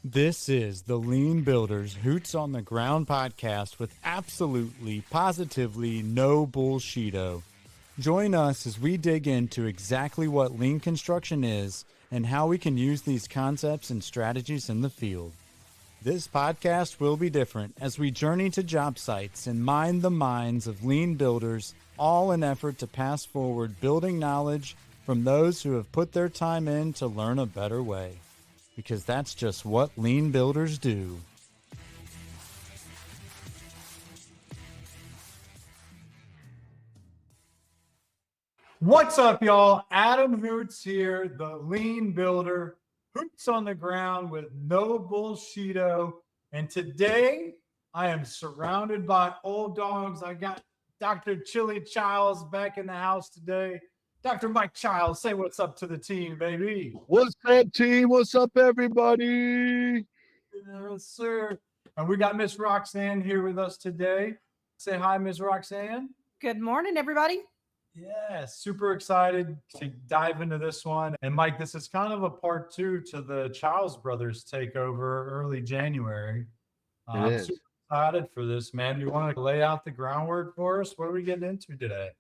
This is the Lean Builders Hoots on the Ground podcast with absolutely, positively no bullshido. Join us as we dig into exactly what lean construction is and how we can use these concepts and strategies in the field. This podcast will be different as we journey to job sites and mine the minds of lean builders, all in effort to pass forward building knowledge from those who have put their time in to learn a better way. Because that's just what lean builders do. What's up, y'all? Adam Hoots here, the lean builder, Hoots on the ground with No Bullshido. And today I am surrounded by old dogs. I got Dr. Chiles back in the house today. Dr. Mike Chiles, say what's up to the team, baby. What's up, team? What's up, everybody? Yes, sir. And we got Miss Roxanne here with us today. Say hi, Miss Roxanne. Good morning, everybody. Yeah, super excited to dive into this one. And Mike, this is kind of a part two to the Chiles brothers takeover early January. I'm super excited for this, man. You want to lay out the groundwork for us? What are we getting into today?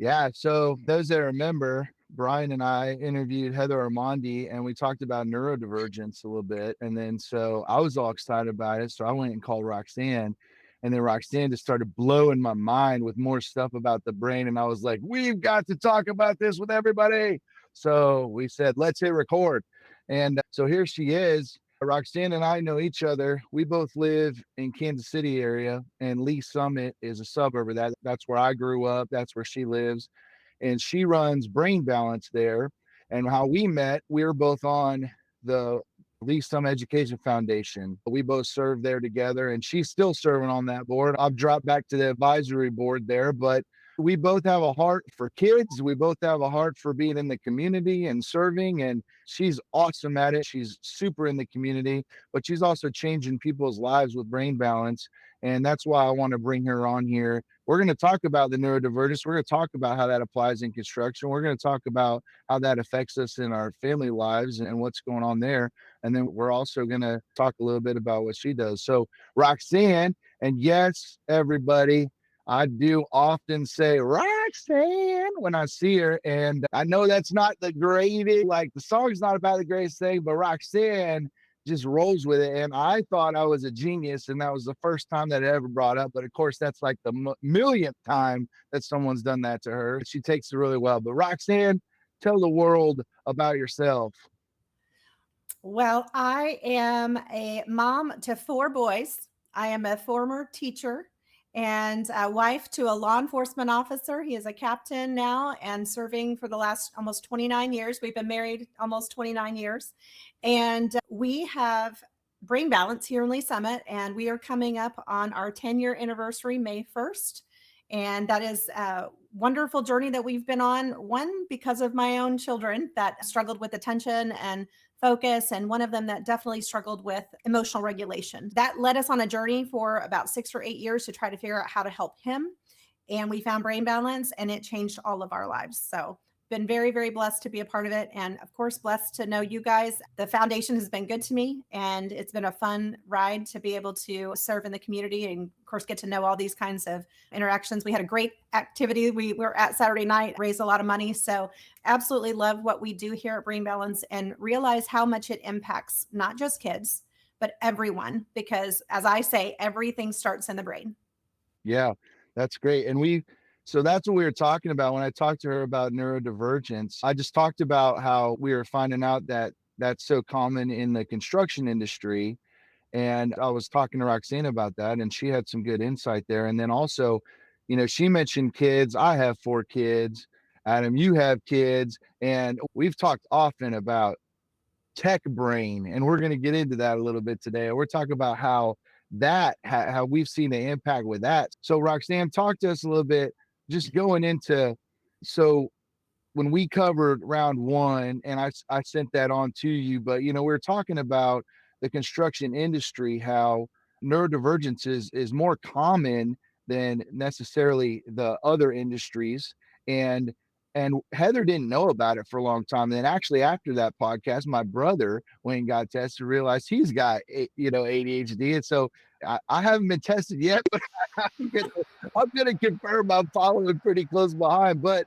Yeah, so those that remember, Brian and I interviewed Heather Armandi and we talked about neurodivergence a little bit. And then so I was all excited about it. So I went and called Roxanne. And then Roxanne just started blowing my mind with more stuff about the brain. And I was like, we've got to talk about this with everybody. So we said, let's hit record. And so here she is. Roxanne and I know each other. We both live in Kansas City area, and Lee Summit is a suburb of that. That's where I grew up. That's where she lives. And she runs Brain Balance there. And how we met, we were both on the Lee Summit Education Foundation. We both served there together, and she's still serving on that board. I've dropped back to the advisory board there, but we both have a heart for kids. We both have a heart for being in the community and serving, and she's awesome at it. She's super in the community, but she's also changing people's lives with Brain Balance. And that's why I want to bring her on here. We're going to talk about the neurodivergence. We're going to talk about how that applies in construction. We're going to talk about how that affects us in our family lives and what's going on there. And then we're also going to talk a little bit about what she does. So Roxanne, and yes, everybody, I do often say Roxanne when I see her. And I know that's not the greatest, like the song's not about the greatest thing, but Roxanne just rolls with it. And I thought I was a genius, and that was the first time that it ever brought up. But of course, that's like the millionth time that someone's done that to her. She takes it really well. But Roxanne, tell the world about yourself. Well, I am a mom to 4 boys. I am a former teacher and a wife to a law enforcement officer. He is a captain now and serving for the last almost 29 years. We've been married almost 29 years. And we have Brain Balance here in Lee Summit, and we are coming up on our 10-year anniversary May 1st. And that is a wonderful journey that we've been on, one because of my own children that struggled with attention and focus, and one of them that definitely struggled with emotional regulation. That led us on a journey for about 6 or 8 years to try to figure out how to help him. And we found Brain Balance, and it changed all of our lives. So been very, very blessed to be a part of it. And of course, blessed to know you guys. The foundation has been good to me, and it's been a fun ride to be able to serve in the community and of course get to know all these kinds of interactions. We had a great activity. We were at Saturday night, raised a lot of money. So absolutely love what we do here at Brain Balance and realize how much it impacts not just kids, but everyone. Because as I say, everything starts in the brain. Yeah, that's great. And so that's what we were talking about when I talked to her about neurodivergence. I just talked about how we were finding out that that's so common in the construction industry. And I was talking to Roxanne about that, and she had some good insight there. And then also, she mentioned kids. I have 4 kids. Adam, you have kids. And we've talked often about tech brain, and we're going to get into that a little bit today. We're talking about how we've seen the impact with that. So Roxanne, talk to us a little bit, just going into, so when we covered round 1, and I sent that on to you, but we were talking about the construction industry, how neurodivergence is more common than necessarily the other industries. And And Heather didn't know about it for a long time. And then actually after that podcast, my brother went and got tested, realized he's got, ADHD. And so I haven't been tested yet, but I'm gonna confirm I'm following pretty close behind. But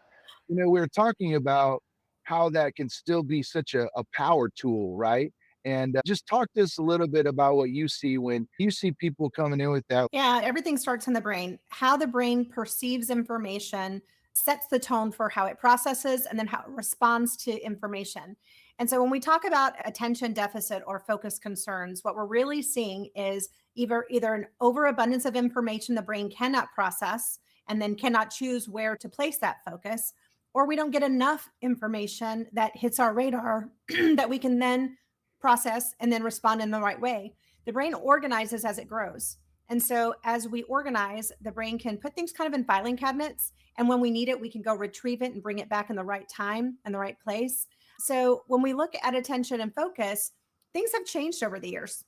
we're talking about how that can still be such a power tool, right? And just talk to us a little bit about what you see when you see people coming in with that. Yeah, everything starts in the brain. How the brain perceives information sets the tone for how it processes and then how it responds to information. And so when we talk about attention deficit or focus concerns, what we're really seeing is either an overabundance of information the brain cannot process and then cannot choose where to place that focus, or we don't get enough information that hits our radar that we can then process and then respond in the right way. The brain organizes as it grows. And so as we organize, the brain can put things kind of in filing cabinets. And when we need it, we can go retrieve it and bring it back in the right time and the right place. So when we look at attention and focus, things have changed over the years.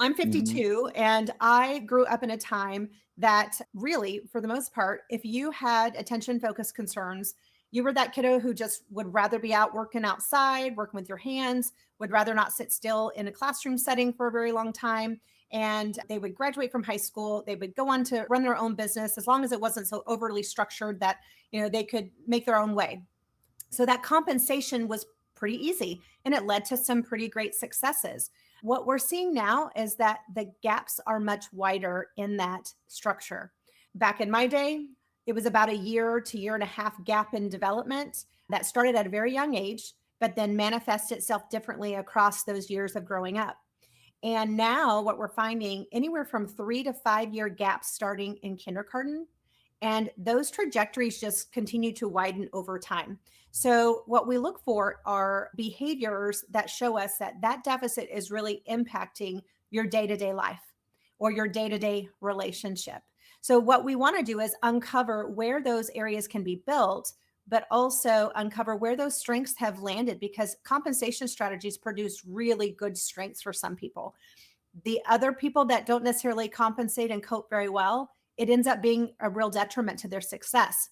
I'm 52 and I grew up in a time that really, for the most part, if you had attention focus concerns, you were that kiddo who just would rather be out working outside, working with your hands, would rather not sit still in a classroom setting for a very long time. And they would graduate from high school. They would go on to run their own business as long as it wasn't so overly structured that, they could make their own way. So that compensation was pretty easy and it led to some pretty great successes. What we're seeing now is that the gaps are much wider in that structure. Back in my day, it was about a year to year and a half gap in development that started at a very young age, but then manifests itself differently across those years of growing up. And now what we're finding anywhere from 3 to 5 year gaps starting in kindergarten. And those trajectories just continue to widen over time. So what we look for are behaviors that show us that that deficit is really impacting your day-to-day life or your day-to-day relationship. So what we want to do is uncover where those areas can be built, but also uncover where those strengths have landed, because compensation strategies produce really good strengths for some people. The other people that don't necessarily compensate and cope very well, it ends up being a real detriment to their success.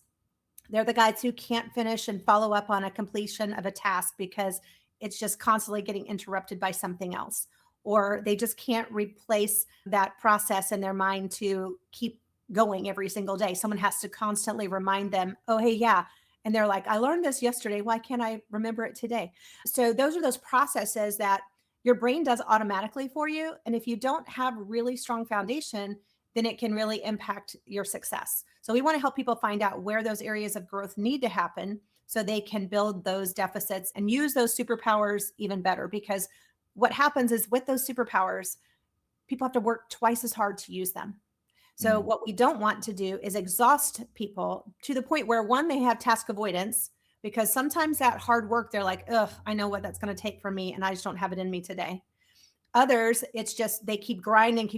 They're the guys who can't finish and follow up on a completion of a task because it's just constantly getting interrupted by something else, or they just can't replace that process in their mind to keep going every single day. Someone has to constantly remind them, oh, hey, yeah. And they're like, I learned this yesterday. Why can't I remember it today? So those are those processes that your brain does automatically for you. And if you don't have really strong foundation, then it can really impact your success. So we want to help people find out where those areas of growth need to happen so they can build those deficits and use those superpowers even better. Because what happens is with those superpowers, people have to work twice as hard to use them. So what we don't want to do is exhaust people to the point where, one, they have task avoidance, because sometimes that hard work, they're like, ugh, I know what that's going to take from me and I just don't have it in me today. Others, it's just they keep grinding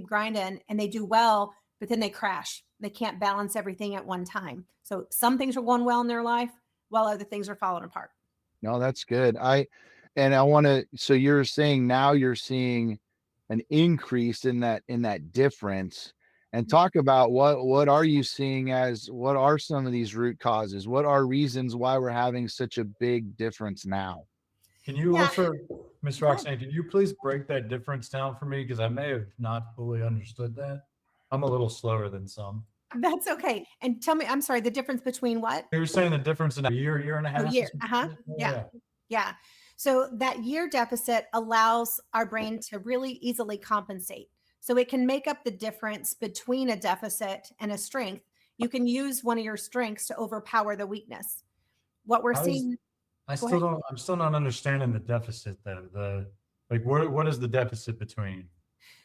and they do well, but then they crash. They can't balance everything at one time. So some things are going well in their life while other things are falling apart. No, that's good. I want to, so you're saying now you're seeing an increase in that difference, and talk about what are you seeing as, what are some of these root causes? What are reasons why we're having such a big difference now? Can you Yeah. also, Miss Roxanne, can you please break that difference down for me? Because I may have not fully understood that. I'm a little slower than some. That's okay. And tell me, I'm sorry, the difference between what? You were saying the difference in a year and a half? Oh, year. Yeah. Yeah. So that year deficit allows our brain to really easily compensate. So it can make up the difference between a deficit and a strength. You can use one of your strengths to overpower the weakness. What we're seeing. I'm still not understanding the deficit though. What is the deficit between?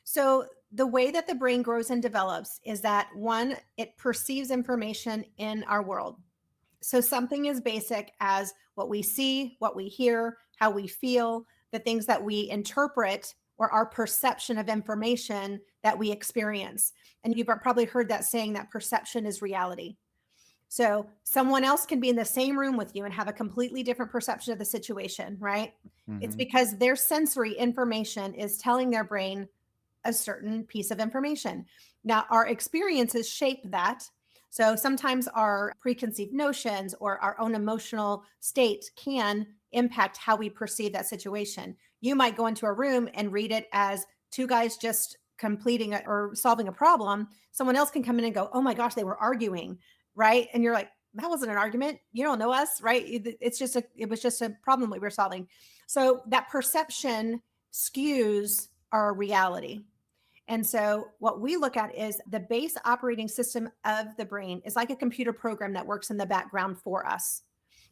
So the way that the brain grows and develops is that, one, it perceives information in our world. So something as basic as what we see, what we hear, how we feel, the things that we interpret, or our perception of information that we experience. And you've probably heard that saying that perception is reality. So someone else can be in the same room with you and have a completely different perception of the situation, right? It's because their sensory information is telling their brain a certain piece of information. Now, our experiences shape that. So sometimes our preconceived notions or our own emotional state can impact how we perceive that situation. You might go into a room and read it as two guys just completing or solving a problem. Someone else can come in and go, oh my gosh, they were arguing, right? And you're like, that wasn't an argument. You don't know us, right? It was just a problem we were solving. So that perception skews our reality. And so what we look at is the base operating system of the brain is like a computer program that works in the background for us.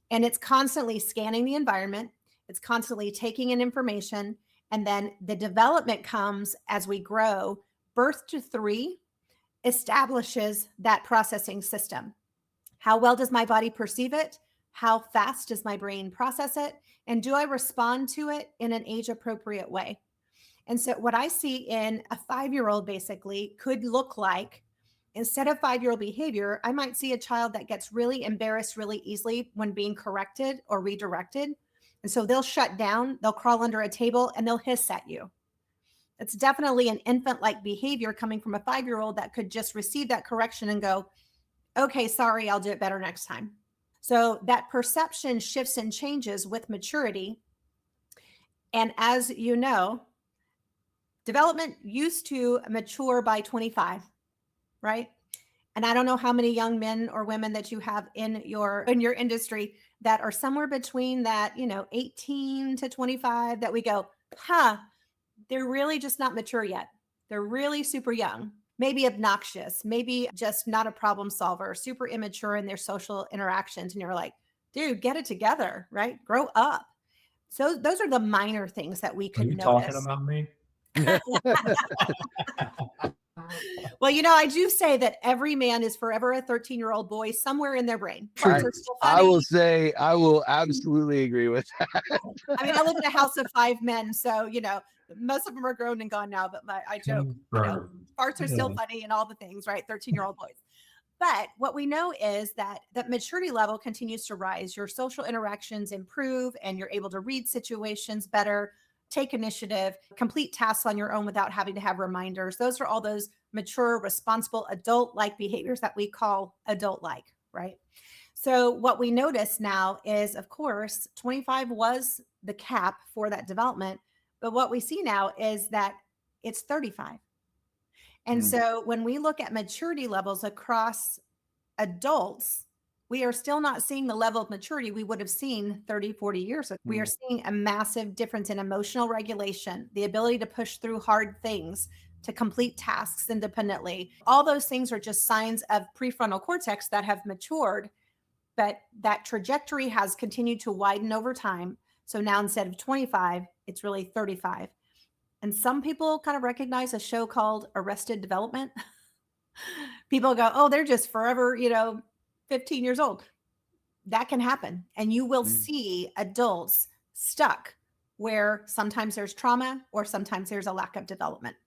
And it's constantly scanning the environment, it's constantly taking in information, and then the development comes as we grow. Birth to 3 establishes that processing system. How well does my body perceive it? How fast does my brain process it? And do I respond to it in an age appropriate way? And so, what I see in a 5-year-old basically could look like, instead of 5-year-old behavior, I might see a child that gets really embarrassed really easily when being corrected or redirected. And so they'll shut down, they'll crawl under a table, and they'll hiss at you. It's definitely an infant like behavior coming from a 5-year-old that could just receive that correction and go, okay, sorry, I'll do it better next time. So that perception shifts and changes with maturity. And as you know, development used to mature by 25, right? And I don't know how many young men or women that you have in your industry that are somewhere between that, 18 to 25 that we go, they're really just not mature yet. They're really super young, maybe obnoxious, maybe just not a problem solver, super immature in their social interactions. And you're like, dude, get it together, right? Grow up. So those are the minor things that we Are could you notice. talking about me? Well, I do say that every man is forever a 13-year-old boy somewhere in their brain. Parts are still funny. I will say, I will absolutely agree with that. I mean, I live in a house of 5 men, so most of them are grown and gone now. But I joke, farts are still funny and all the things, right? 13-year-old boys. But what we know is that maturity level continues to rise. Your social interactions improve, and you're able to read situations better, take initiative, complete tasks on your own without having to have reminders. Those are all those mature, responsible, adult-like behaviors that we call adult-like, right? So what we notice now is, of course, 25 was the cap for that development. But what we see now is that it's 35. And so when we look at maturity levels across adults, we are still not seeing the level of maturity we would have seen 30, 40 years ago. We are seeing a massive difference in emotional regulation, the ability to push through hard things, to complete tasks independently. All those things are just signs of prefrontal cortex that have matured, but that trajectory has continued to widen over time. So now instead of 25, it's really 35. And some people kind of recognize a show called Arrested Development. People go, oh, they're just forever, 15 years old. That can happen. And you will see adults stuck where sometimes there's trauma or sometimes there's a lack of development.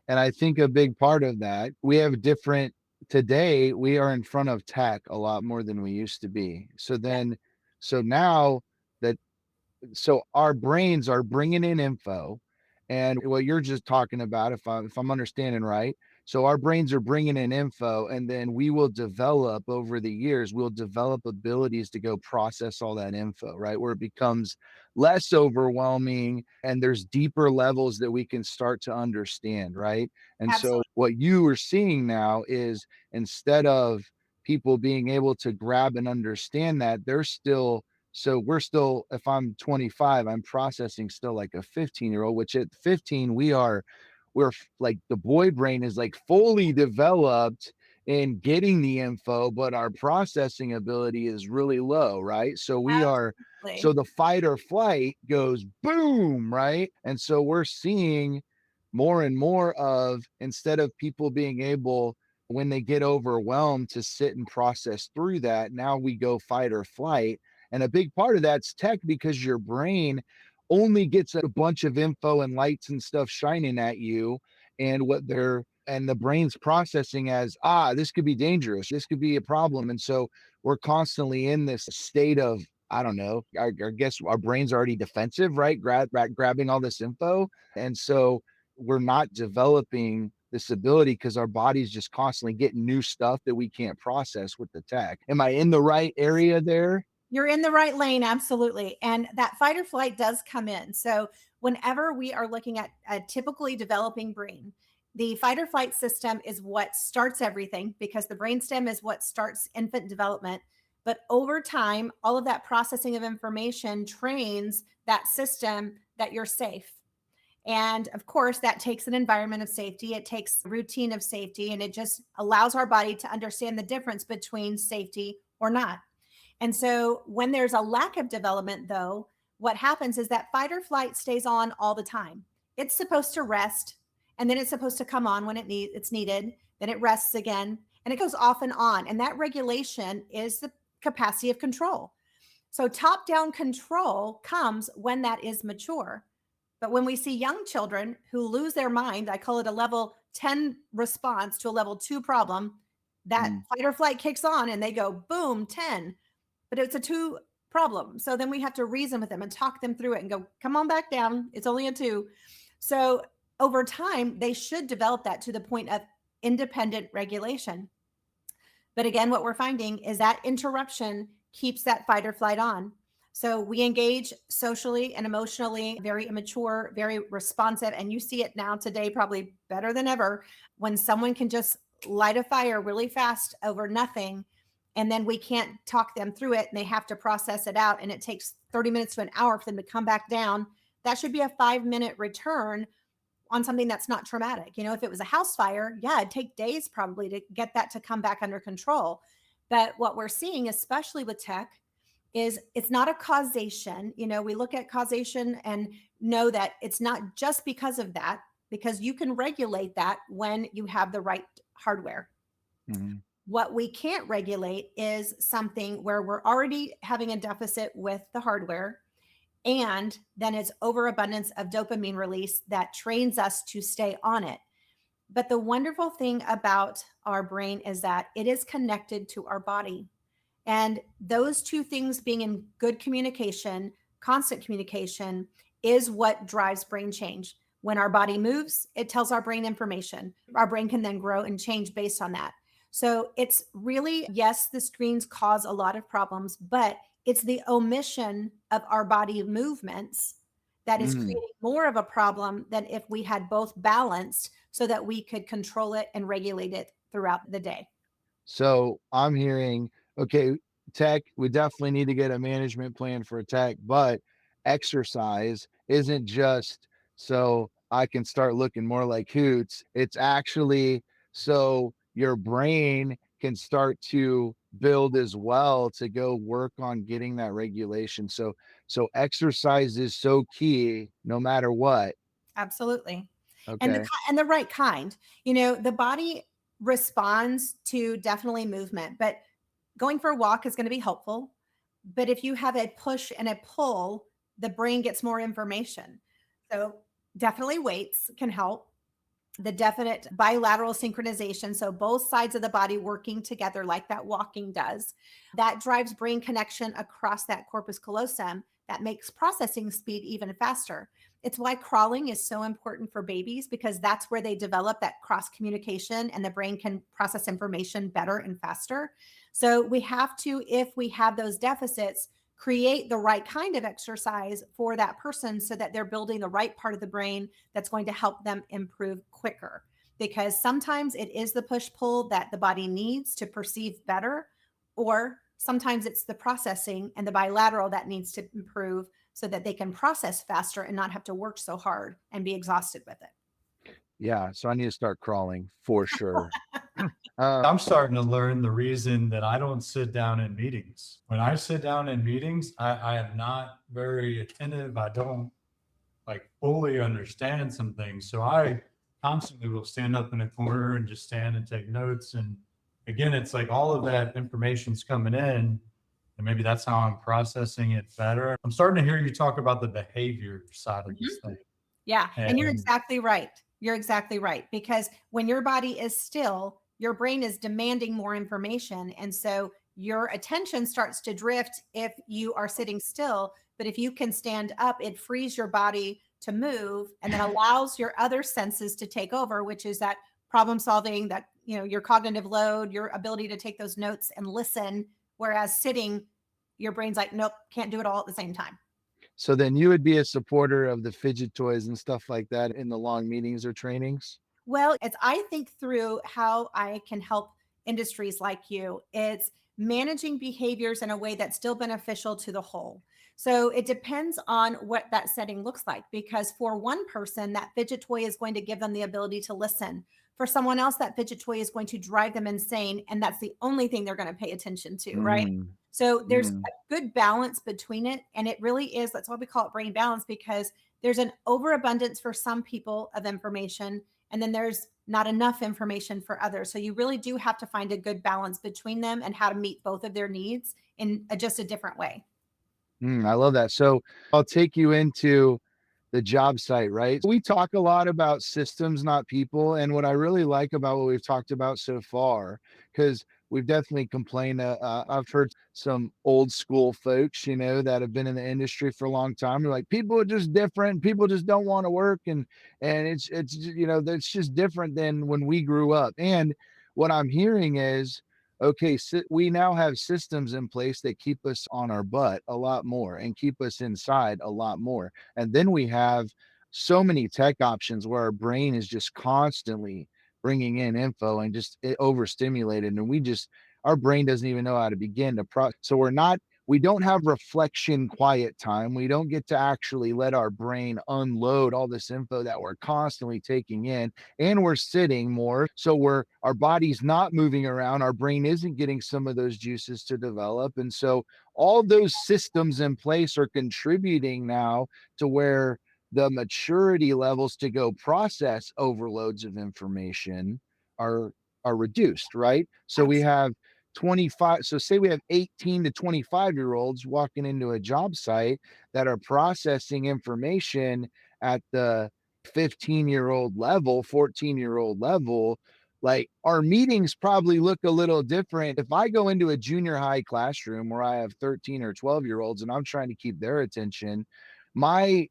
And I think a big part of that, today we are in front of tech a lot more than we used to be. So now our brains are bringing in info, and what you're just talking about, if I'm understanding right, so our brains are bringing in info, and then we will develop over the years, we'll develop abilities to go process all that info, right? Where it becomes less overwhelming and there's deeper levels that we can start to understand, right? And Absolutely. So what you are seeing now is, instead of people being able to grab and understand that, we're still, if I'm 25, I'm processing still like a 15-year-old, which at 15, we're like, the boy brain is like fully developed in getting the info, but our processing ability is really low, right? So so the fight or flight goes boom, right? And so we're seeing more and more of, instead of people being able, when they get overwhelmed, to sit and process through that, now we go fight or flight. And a big part of that's tech, because your brain only gets a bunch of info and lights and stuff shining at you, and the brain's processing as, this could be dangerous, this could be a problem. And so we're constantly in this state of, I don't know, I guess our brain's already defensive, right? Grabbing all this info. And so we're not developing this ability because our body's just constantly getting new stuff that we can't process with the tech. Am I in the right area there? You're in the right lane, absolutely. And that fight or flight does come in. So whenever we are looking at a typically developing brain, the fight or flight system is what starts everything because the brainstem is what starts infant development. But over time, all of that processing of information trains that system that you're safe. And of course, that takes an environment of safety. It takes a routine of safety, and it just allows our body to understand the difference between safety or not. And so when there's a lack of development, though, what happens is that fight or flight stays on all the time. It's supposed to rest, and then it's supposed to come on when it's needed. Then it rests again, and it goes off and on. And that regulation is the capacity of control. So top-down control comes when that is mature. But when we see young children who lose their mind, I call it a level 10 response to a level 2 problem, that fight or flight kicks on and they go boom, 10. But it's a 2 problem. So then we have to reason with them and talk them through it and go, come on back down. It's only a 2. So over time, they should develop that to the point of independent regulation. But again, what we're finding is that interruption keeps that fight or flight on. So we engage socially and emotionally, very immature, very responsive. And you see it now today, probably better than ever, when someone can just light a fire really fast over nothing. And then we can't talk them through it and they have to process it out. And it takes 30 minutes to an hour for them to come back down. That should be a 5-minute return on something that's not traumatic. You know, if it was a house fire, yeah, it'd take days probably to get that to come back under control. But what we're seeing, especially with tech, is it's not a causation. You know, we look at causation and know that it's not just because of that, because you can regulate that when you have the right hardware. What we can't regulate is something where we're already having a deficit with the hardware, and then it's overabundance of dopamine release that trains us to stay on it. But the wonderful thing about our brain is that it is connected to our body. And those two things being in good communication, constant communication, is what drives brain change. When our body moves, it tells our brain information. Our brain can then grow and change based on that. So it's really, yes, the screens cause a lot of problems, but it's the omission of our body movements that is creating more of a problem than if we had both balanced so that we could control it and regulate it throughout the day. So I'm hearing, okay, tech, we definitely need to get a management plan for tech, but exercise isn't just so I can start looking more like Hoots. It's actually so your brain can start to build as well to go work on getting that regulation. So exercise is so key no matter what. Absolutely. Okay. And the right kind. You know, the body responds to definitely movement, but going for a walk is going to be helpful. But if you have a push and a pull, the brain gets more information. So definitely weights can help. The definite bilateral synchronization, so both sides of the body working together like that walking does, that drives brain connection across that corpus callosum. That makes processing speed even faster. It's why crawling is so important for babies, because that's where they develop that cross communication and the brain can process information better and faster. So we have to, if we have those deficits, create the right kind of exercise for that person so that they're building the right part of the brain that's going to help them improve quicker. Because sometimes it is the push pull that the body needs to perceive better, or sometimes it's the processing and the bilateral that needs to improve so that they can process faster and not have to work so hard and be exhausted with it. Yeah. So I need to start crawling for sure. I'm starting to learn the reason that I don't sit down in meetings. When I sit down in meetings, I am not very attentive. I don't like fully understand some things. So I constantly will stand up in a corner and just stand and take notes. And again, it's like all of that information's coming in, and maybe that's how I'm processing it better. I'm starting to hear you talk about the behavior side of this thing. Yeah. And you're And- exactly right. You're exactly right. Because when your body is still, your brain is demanding more information. And so your attention starts to drift if you are sitting still. But if you can stand up, it frees your body to move and then allows your other senses to take over, which is that problem solving, that, your cognitive load, your ability to take those notes and listen. Whereas sitting, your brain's like, nope, can't do it all at the same time. So then you would be a supporter of the fidget toys and stuff like that in the long meetings or trainings? Well, as I think through how I can help industries like you, it's managing behaviors in a way that's still beneficial to the whole. So it depends on what that setting looks like, because for one person, that fidget toy is going to give them the ability to listen. For someone else, that fidget toy is going to drive them insane. And that's the only thing they're going to pay attention to, right? Mm, So there's mm. a good balance between it. And it really is, that's why we call it brain balance, because there's an overabundance for some people of information, and then there's not enough information for others. So you really do have to find a good balance between them and how to meet both of their needs in just a different way. I love that. So I'll take you into the job site, right? We talk a lot about systems, not people. And what I really like about what we've talked about so far, because we've definitely complained, I've heard some old school folks, that have been in the industry for a long time. They're like, people are just different. People just don't want to work. And that's just different than when we grew up. And what I'm hearing is, okay, so we now have systems in place that keep us on our butt a lot more and keep us inside a lot more. And then we have so many tech options where our brain is just constantly bringing in info and just overstimulated. And our brain doesn't even know how to begin to so we don't have reflection quiet time. We don't get to actually let our brain unload all this info that we're constantly taking in, and we're sitting more. So our body's not moving around. Our brain isn't getting some of those juices to develop. And so all those systems in place are contributing now to where the maturity levels to go process overloads of information are reduced, right? So we have 25, so say we have 18 to 25-year-olds walking into a job site that are processing information at the 15-year-old level, 14-year-old level. Like, our meetings probably look a little different. If I go into a junior high classroom where I have 13 or 12-year-olds and I'm trying to keep their attention, my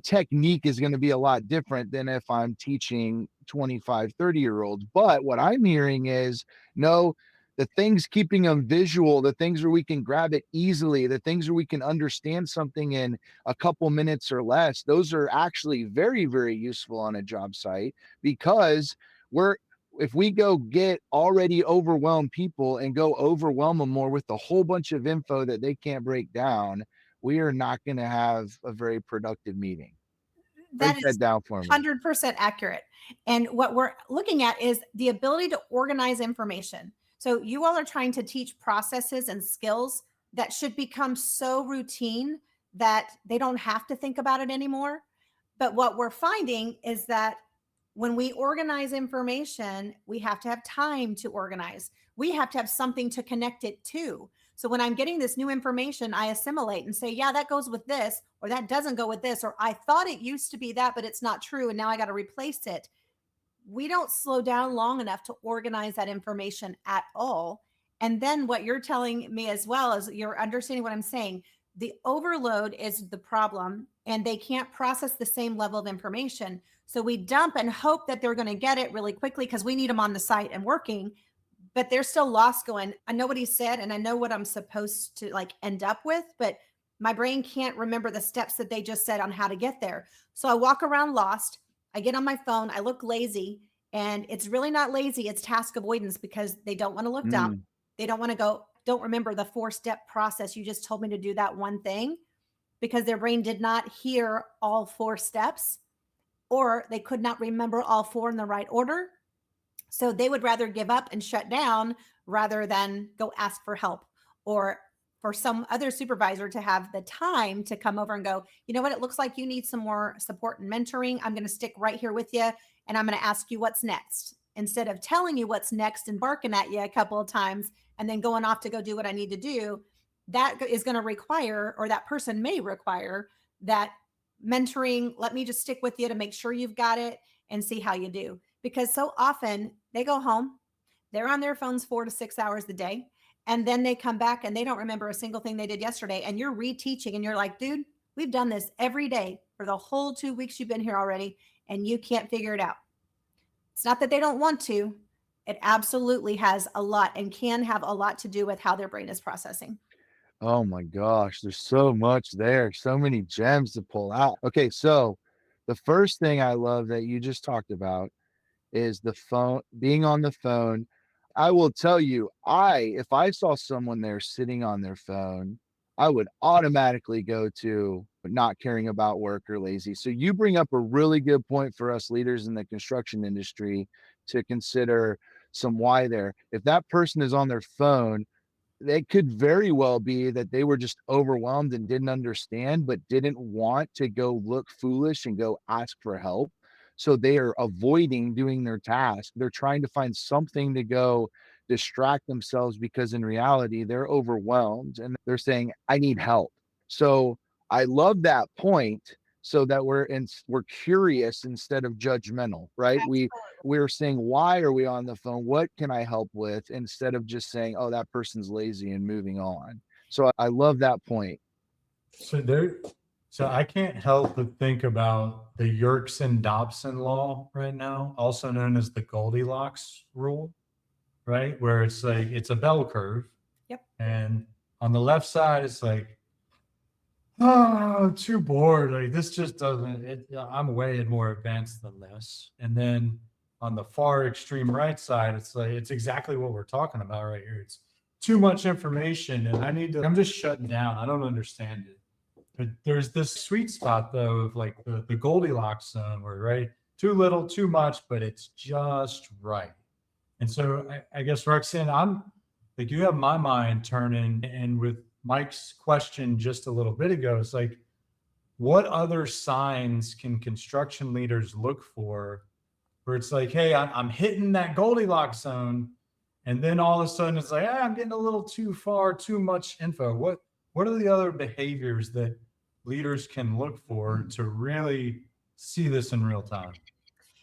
technique is going to be a lot different than if I'm teaching 25, 30-year-olds. But what I'm hearing is, no, the things keeping them visual, the things where we can grab it easily, the things where we can understand something in a couple minutes or less, those are actually very, very useful on a job site, because if we go get already overwhelmed people and go overwhelm them more with a whole bunch of info that they can't break down, we are not going to have a very productive meeting. Break That that is down for me. 100% accurate. And what we're looking at is the ability to organize information. So you all are trying to teach processes and skills that should become so routine that they don't have to think about it anymore. But what we're finding is that when we organize information, we have to have time to organize. We have to have something to connect it to. So when I'm getting this new information, I assimilate and say, yeah, that goes with this, or that doesn't go with this, or I thought it used to be that, but it's not true. And now I got to replace it. We don't slow down long enough to organize that information at all. And then what you're telling me as well is you're understanding what I'm saying. The overload is the problem, and they can't process the same level of information. So we dump and hope that they're going to get it really quickly because we need them on the site and working, but they're still lost going, I know what he said and I know what I'm supposed to like end up with, but my brain can't remember the steps that they just said on how to get there. So I walk around lost. I get on my phone, I look lazy, and it's really not lazy, it's task avoidance, because they don't want to look dumb. Mm, They don't want to go, don't remember the 4-step process. You just told me to do that one thing, because their brain did not hear all 4 steps, or they could not remember all 4 in the right order. So they would rather give up and shut down rather than go ask for help, or for some other supervisor to have the time to come over and go, you know what, it looks like you need some more support and mentoring. I'm going to stick right here with you, and I'm going to ask you what's next, instead of telling you what's next and barking at you a couple of times and then going off to go do what I need to do. That is going to require, or that person may require, that mentoring. Let me just stick with you to make sure you've got it and see how you do. Because so often they go home, they're on their phones 4 to 6 hours a day, and then they come back and they don't remember a single thing they did yesterday. And you're reteaching, and you're like, dude, we've done this every day for the whole 2 weeks you've been here already, and you can't figure it out. It's not that they don't want to. It absolutely has a lot and can have a lot to do with how their brain is processing. Oh my gosh, there's so much there, so many gems to pull out. Okay, so the first thing I love that you just talked about is the phone, being on the phone. I will tell you, if I saw someone there sitting on their phone, I would automatically go to not caring about work or lazy. So you bring up a really good point for us leaders in the construction industry to consider some why there. If that person is on their phone, they could very well be that they were just overwhelmed and didn't understand, but didn't want to go look foolish and go ask for help. So they are avoiding doing their task. They're trying to find something to go distract themselves because in reality, they're overwhelmed and they're saying, I need help. So I love that point so that we're curious instead of judgmental, right? We're saying, why are we on the phone? What can I help with? Instead of just saying, oh, that person's lazy and moving on. So I love that point. So I can't help but think about the Yerkes-Dobson law right now, also known as the Goldilocks rule, right? Where it's like it's a bell curve. Yep. And on the left side, it's like, oh, too bored. Like this just doesn't. I'm way more advanced than this. And then on the far extreme right side, it's like it's exactly what we're talking about right here. It's too much information, and I'm just shutting down. I don't understand it. But there's this sweet spot though of like the Goldilocks zone where right, too little, too much, but it's just right. And so I guess Roxanne, I'm like you have my mind turning, and with Mike's question just a little bit ago, it's like, what other signs can construction leaders look for where it's like, hey, I'm hitting that Goldilocks zone, and then all of a sudden it's like, I'm getting a little too far, too much info. What are the other behaviors that leaders can look for to really see this in real time?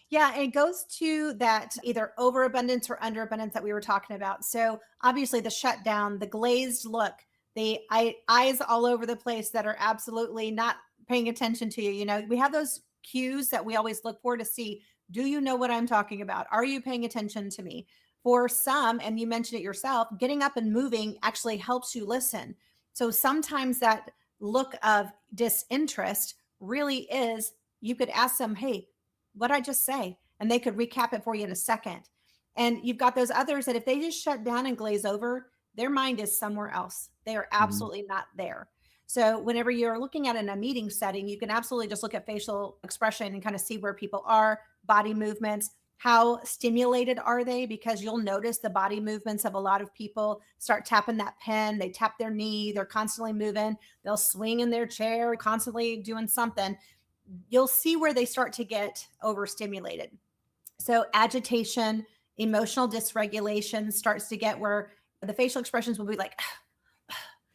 Yeah, it goes to that either overabundance or underabundance that we were talking about. So obviously the shutdown, the glazed look, the eyes all over the place that are absolutely not paying attention to you. You know, we have those cues that we always look for to see, do you know what I'm talking about? Are you paying attention to me? For some, and you mentioned it yourself, getting up and moving actually helps you listen. So sometimes that look of disinterest really is, you could ask them, hey, what did I just say? And they could recap it for you in a second. And you've got those others that if they just shut down and glaze over, their mind is somewhere else. They are absolutely not there. So whenever you're looking at in a meeting setting, you can absolutely just look at facial expression and kind of see where people are, body movements, how stimulated are they? Because you'll notice the body movements of a lot of people start tapping that pen, they tap their knee, they're constantly moving, they'll swing in their chair, constantly doing something. You'll see where they start to get overstimulated. So agitation, emotional dysregulation starts to get where the facial expressions will be like,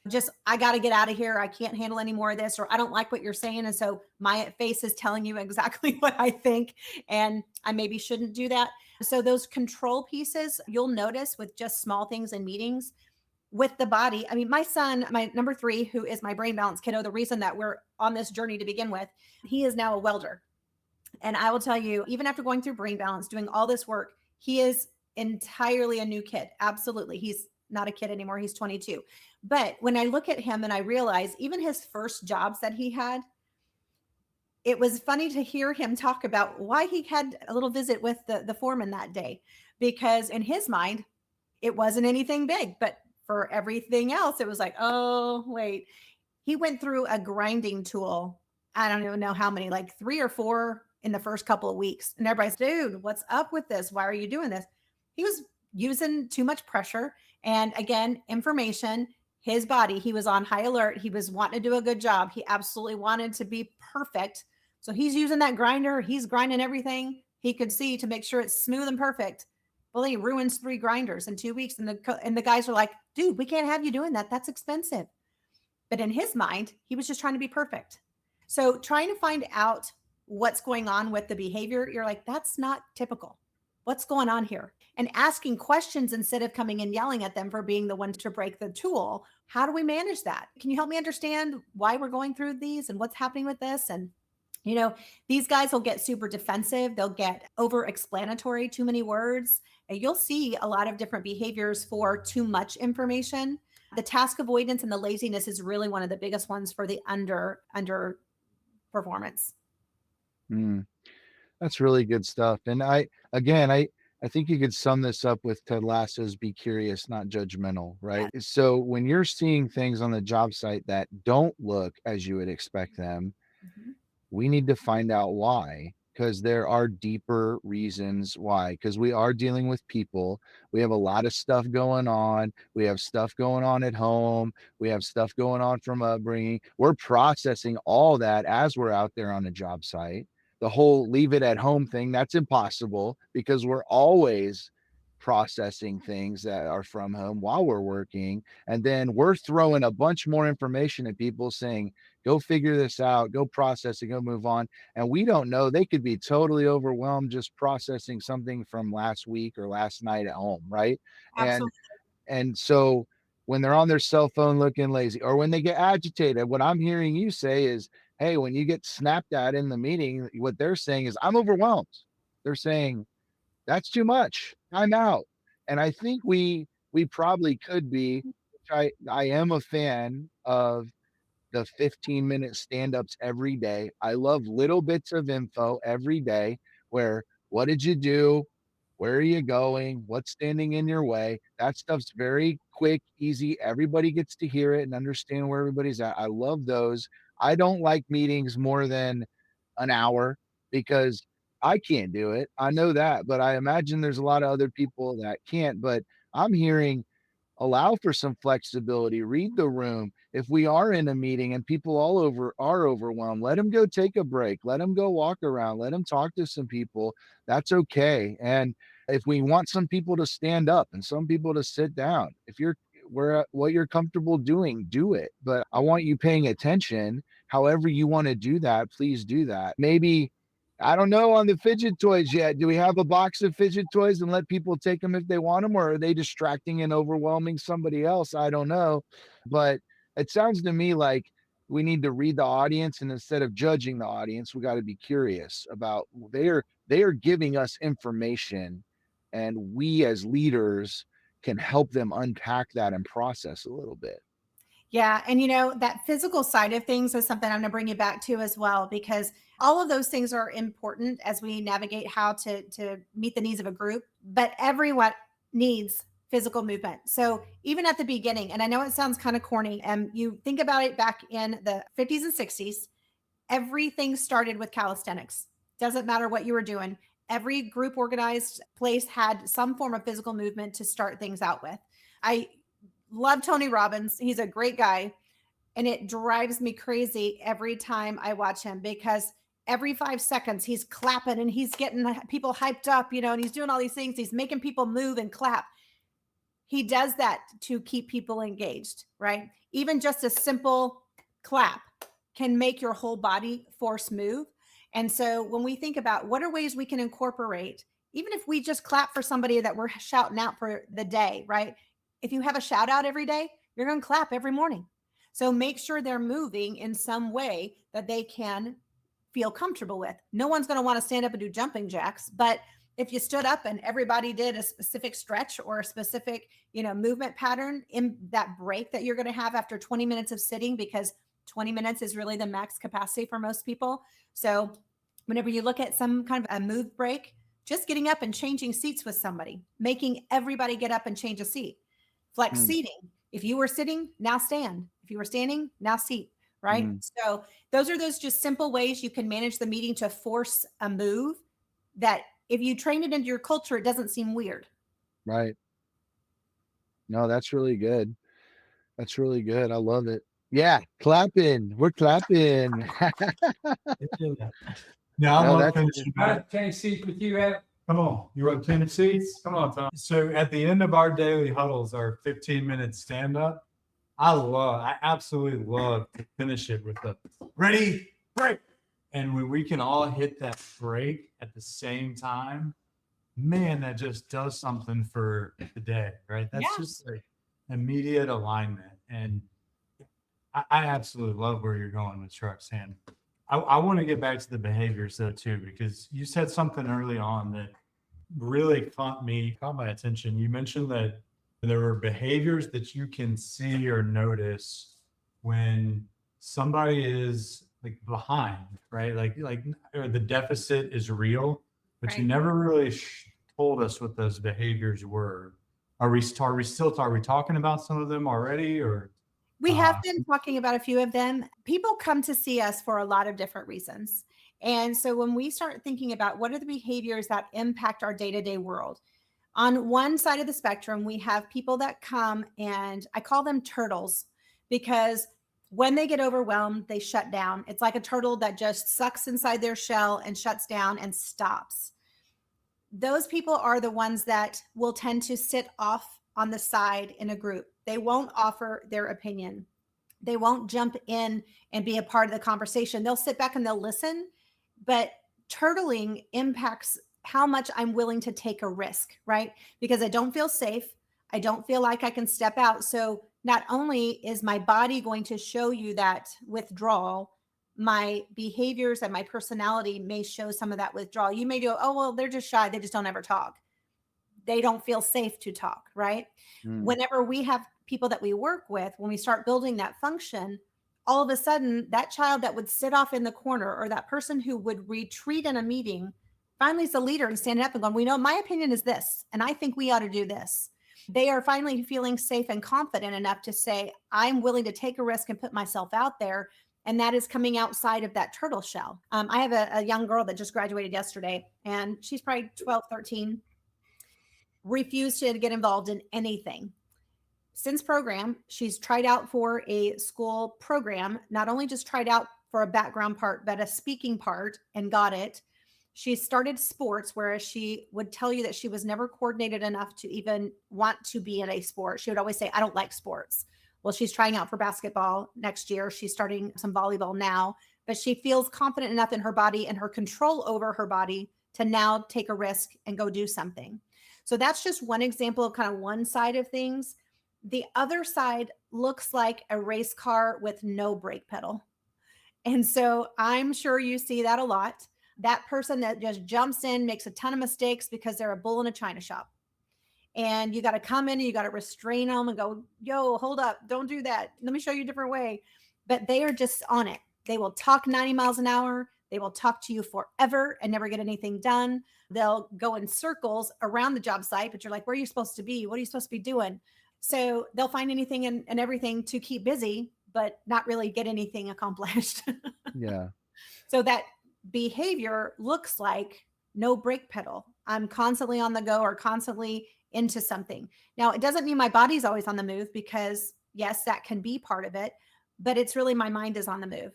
just, I got to get out of here. I can't handle any more of this, or I don't like what you're saying. And so my face is telling you exactly what I think, and I maybe shouldn't do that. So those control pieces, you'll notice with just small things in meetings with the body. I mean, my son, my number 3, who is my brain balance kiddo, the reason that we're on this journey to begin with, he is now a welder. And I will tell you, even after going through brain balance, doing all this work, he is entirely a new kid. Absolutely. He's not a kid anymore. He's 22. But when I look at him and I realize even his first jobs that he had, it was funny to hear him talk about why he had a little visit with the foreman that day, because in his mind, it wasn't anything big, but for everything else, it was like, oh, wait. He went through a grinding tool. I don't even know how many, like 3 or 4 in the first couple of weeks. And everybody's, dude, what's up with this? Why are you doing this? He was using too much pressure. And again, information, his body, he was on high alert. He was wanting to do a good job. He absolutely wanted to be perfect. So he's using that grinder. He's grinding everything he could see to make sure it's smooth and perfect. Well, he ruins 3 grinders in 2 weeks. And the guys were like, dude, we can't have you doing that. That's expensive. But in his mind, he was just trying to be perfect. So trying to find out what's going on with the behavior, you're like, that's not typical. What's going on here? And asking questions instead of coming and yelling at them for being the one to break the tool. How do we manage that? Can you help me understand why we're going through these and what's happening with this? And You know, these guys will get super defensive. They'll get over explanatory, too many words. And you'll see a lot of different behaviors for too much information. The task avoidance and the laziness is really one of the biggest ones for the under performance. That's really good stuff. And I think you could sum this up with Ted Lasso's "Be curious, not judgmental," right? Yeah. So when you're seeing things on the job site that don't look as you would expect them, Mhm. we need to find out why, because there are deeper reasons why, because we are dealing with people. We have a lot of stuff going on. We have stuff going on at home. We have stuff going on from upbringing. We're processing all that as we're out there on a job site. The whole leave it at home thing, that's impossible because we're always processing things that are from home while we're working. And then we're throwing a bunch more information at people saying, go figure this out, go process it, go move on. And we don't know, they could be totally overwhelmed just processing something from last week or last night at home, right? And Absolutely. and so when they're on their cell phone looking lazy, or when they get agitated, what I'm hearing you say is, hey, when you get snapped at in the meeting, what they're saying is, I'm overwhelmed. They're saying, that's too much. I'm out. And I think we probably could be, I am a fan of the 15-minute stand-ups every day. I love little bits of info every day where, what did you do? Where are you going? What's standing in your way? That stuff's very quick, easy. Everybody gets to hear it and understand where everybody's at. I love those. I don't like meetings more than an hour because I can't do it. I know that, but I imagine there's a lot of other people that can't. But I'm hearing, allow for some flexibility, read the room. If we are in a meeting and people all over are overwhelmed, let them go take a break, let them go walk around, let them talk to some people. That's okay. And if we want some people to stand up and some people to sit down, if you're where what you're comfortable doing, do it. But I want you paying attention. However you want to do that, please do that. Maybe, I don't know, on the fidget toys yet. Do we have a box of fidget toys and let people take them if they want them, or are they distracting and overwhelming somebody else? I don't know. But it sounds to me like we need to read the audience, and instead of judging the audience, we got to be curious about, they are giving us information, and we as leaders can help them unpack that and process a little bit. Yeah. And you know, that physical side of things is something I'm going to bring you back to as well, because all of those things are important as we navigate how to meet the needs of a group, but everyone needs physical movement. So even at the beginning, and I know it sounds kind of corny, and you think about it back in the 50s and 60s, everything started with calisthenics. Doesn't matter what you were doing. Every group organized place had some form of physical movement to start things out with. I love Tony Robbins. He's a great guy. And it drives me crazy every time I watch him, because every 5 seconds he's clapping and he's getting people hyped up, you know, and he's doing all these things. He's making people move and clap. He does that to keep people engaged, right? Even just a simple clap can make your whole body force move. And so when we think about what are ways we can incorporate, even if we just clap for somebody that we're shouting out for the day, right? If you have a shout out every day, you're going to clap every morning. So make sure they're moving in some way that they can feel comfortable with. No one's going to want to stand up and do jumping jacks, but if you stood up and everybody did a specific stretch or a specific, you know, movement pattern in that break that you're going to have after 20 minutes of sitting, because 20 minutes is really the max capacity for most people. So whenever you look at some kind of a move break, just getting up and changing seats with somebody, making everybody get up and change a seat. Flex seating. If you were sitting, now stand. If you were standing, now seat, right? So those are those just simple ways you can manage the meeting to force a move that if you train it into your culture, it doesn't seem weird. Right. No, that's really good. That's really good. I love it. Yeah, clapping. We're clapping. Now I'm No, on that's finishing back. Can I seat with you, Adam? Come on, you want 10 seats? Come on, Tom. So at the end of our daily huddles, our 15-minute stand up, I absolutely love to finish it with a ready, break. And when we can all hit that break at the same time, man, that just does something for the day, right? That's just like immediate alignment. And I absolutely love where you're going with Roxanne. I want to get back to the behaviors though too, because you said something early on that really caught my attention. You mentioned that there were behaviors that you can see or notice when somebody is like behind, right? Like or the deficit is real, but you Right. never really told us what those behaviors were. Are we talking about some of them already, or We have uh, been talking about a few of them. People come to see us for a lot of different reasons. And so when we start thinking about what are the behaviors that impact our day to day world, on one side of the spectrum, we have people that come, and I call them turtles because when they get overwhelmed, they shut down. It's like a turtle that just sucks inside their shell and shuts down and stops. Those people are the ones that will tend to sit off on the side in a group. They won't offer their opinion. They won't jump in and be a part of the conversation. They'll sit back and they'll listen, but turtling impacts how much I'm willing to take a risk, right? Because I don't feel safe. I don't feel like I can step out. So not only is my body going to show you that withdrawal, my behaviors and my personality may show some of that withdrawal. You may go, oh, well, they're just shy. They just don't ever talk. They don't feel safe to talk, right? Whenever we have people that we work with, when we start building that function, all of a sudden that child that would sit off in the corner or that person who would retreat in a meeting finally is the leader and standing up and going, we know my opinion is this, and I think we ought to do this. They are finally feeling safe and confident enough to say, I'm willing to take a risk and put myself out there. And that is coming outside of that turtle shell. I have a young girl that just graduated yesterday, and she's probably 12, 13, refused to get involved in anything. Since program, she's tried out for a school program, not only just tried out for a background part, but a speaking part and got it. She started sports, whereas she would tell you that she was never coordinated enough to even want to be in a sport. She would always say, I don't like sports. Well, she's trying out for basketball next year. She's starting some volleyball now, but she feels confident enough in her body and her control over her body to now take a risk and go do something. So that's just one example of kind of one side of things. The other side looks like a race car with no brake pedal. And so I'm sure you see that a lot. That person that just jumps in, makes a ton of mistakes because they're a bull in a china shop. And you got to come in and you got to restrain them and go, yo, hold up, don't do that. Let me show you a different way. But they are just on it. They will talk 90 miles an hour. They will talk to you forever and never get anything done. They'll go in circles around the job site, but you're like, where are you supposed to be? What are you supposed to be doing? So they'll find anything and everything to keep busy, but not really get anything accomplished. Yeah. So that behavior looks like no brake pedal. I'm constantly on the go or constantly into something. Now, it doesn't mean my body's always on the move because, yes, that can be part of it, but it's really my mind is on the move.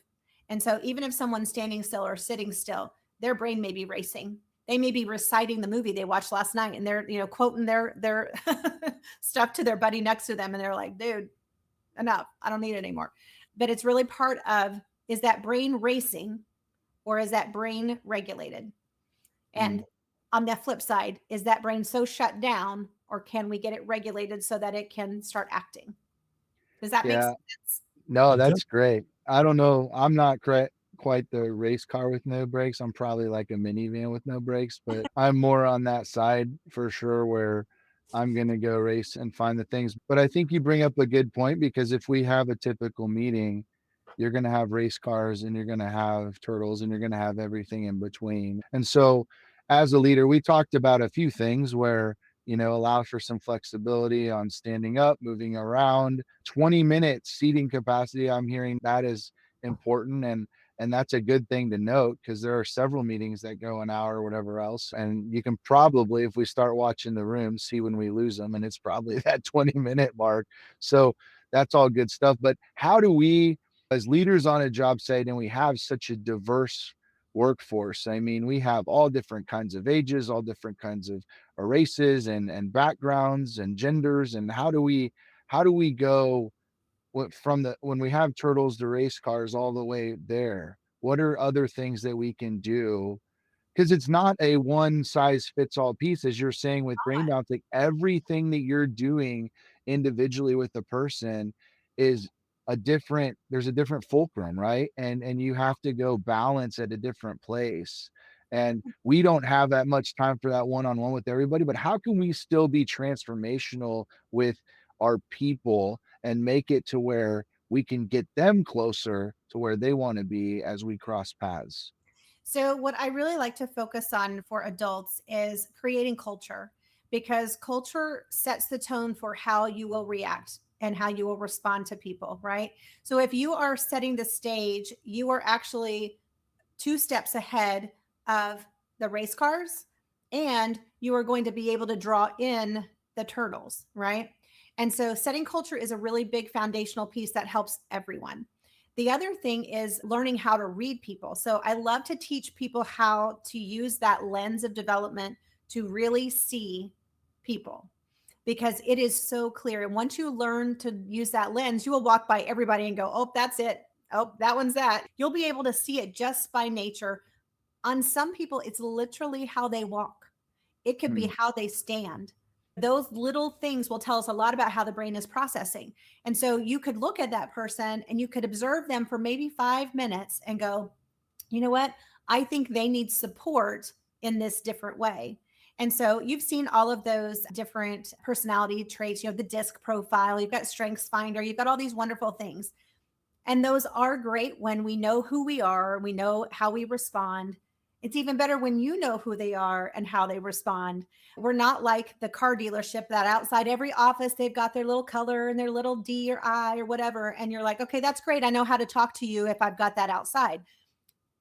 And so even if someone's standing still or sitting still, their brain may be racing. They may be reciting the movie they watched last night and they're, quoting their stuff to their buddy next to them. And they're like, dude, enough. I don't need it anymore. But it's really part of, is that brain racing or is that brain regulated? And on the flip side, is that brain so shut down or can we get it regulated so that it can start acting? Does that make Yeah. sense? No, that's great. I don't know. I'm not quite the race car with no brakes. I'm probably like a minivan with no brakes, but I'm more on that side for sure where I'm going to go race and find the things. But I think you bring up a good point because if we have a typical meeting, you're going to have race cars and you're going to have turtles and you're going to have everything in between. And so as a leader, we talked about a few things where, allow for some flexibility on standing up, moving around, 20 minutes seating capacity. I'm hearing that is important. And that's a good thing to note because there are several meetings that go an hour or whatever else. And you can probably, if we start watching the room, see when we lose them. And it's probably that 20-minute mark. So that's all good stuff. But how do we, as leaders on a job site, and we have such a diverse workforce, I mean, we have all different kinds of ages, all different kinds of races and backgrounds and genders. And how do we go from when we have turtles to race cars all the way there? What are other things that we can do? Because it's not a one size fits all piece, as you're saying with brain balance. Like everything that you're doing individually with the person is there's a different fulcrum, right? And you have to go balance at a different place. And we don't have that much time for that one-on-one with everybody, but how can we still be transformational with our people and make it to where we can get them closer to where they want to be as we cross paths? So, what I really like to focus on for adults is creating culture, because culture sets the tone for how you will react and how you will respond to people, right? So, if you are setting the stage, you are actually 2 steps ahead of the race cars, and you are going to be able to draw in the turtles, right? And so, setting culture is a really big foundational piece that helps everyone. The other thing is learning how to read people. So I love to teach people how to use that lens of development to really see people, because it is so clear. And once you learn to use that lens, you will walk by everybody and go, oh, that's it. Oh, that one's that. You'll be able to see it just by nature. On some people, it's literally how they walk, it could be Mm, how they stand. Those little things will tell us a lot about how the brain is processing. And so you could look at that person and you could observe them for maybe 5 minutes and go, you know what? I think they need support in this different way. And so you've seen all of those different personality traits, the disc profile, you've got strengths finder, you've got all these wonderful things. And those are great when we know who we are, we know how we respond. It's even better when you know who they are and how they respond. We're not like the car dealership that outside every office, they've got their little color and their little D or I or whatever. And you're like, okay, that's great. I know how to talk to you if I've got that outside.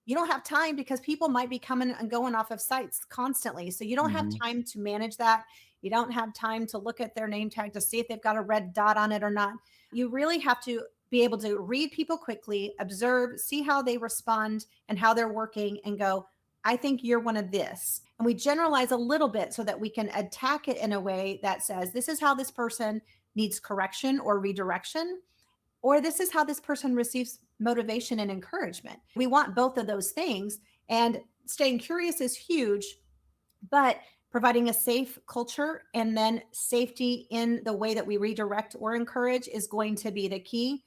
You don't have time because people might be coming and going off of sites constantly. So you don't have mhm, time to manage that. You don't have time to look at their name tag to see if they've got a red dot on it or not. You really have to be able to read people quickly, observe, see how they respond and how they're working, and go, I think you're one of this. And we generalize a little bit so that we can attack it in a way that says, this is how this person needs correction or redirection, or this is how this person receives motivation and encouragement. We want both of those things. And staying curious is huge, but providing a safe culture and then safety in the way that we redirect or encourage is going to be the key.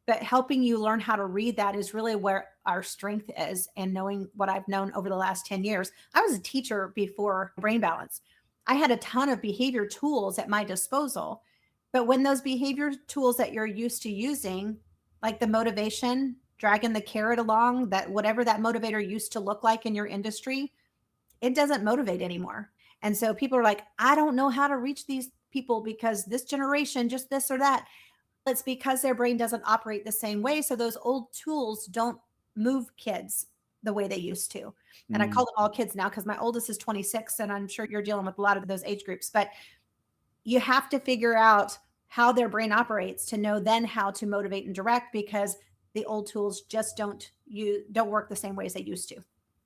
But helping you learn how to read that is really where our strength is. And knowing what I've known over the last 10 years, I was a teacher before Brain Balance. I had a ton of behavior tools at my disposal. But when those behavior tools that you're used to using, like the motivation, dragging the carrot along, that whatever that motivator used to look like in your industry, it doesn't motivate anymore. And so people are like, I don't know how to reach these people because this generation, just this or that. It's because their brain doesn't operate the same way. So those old tools don't move kids the way they used to. And I mm. call them all kids now because my oldest is 26, and I'm sure you're dealing with a lot of those age groups. But you have to figure out how their brain operates to know then how to motivate and direct, because the old tools just don't work the same way as they used to.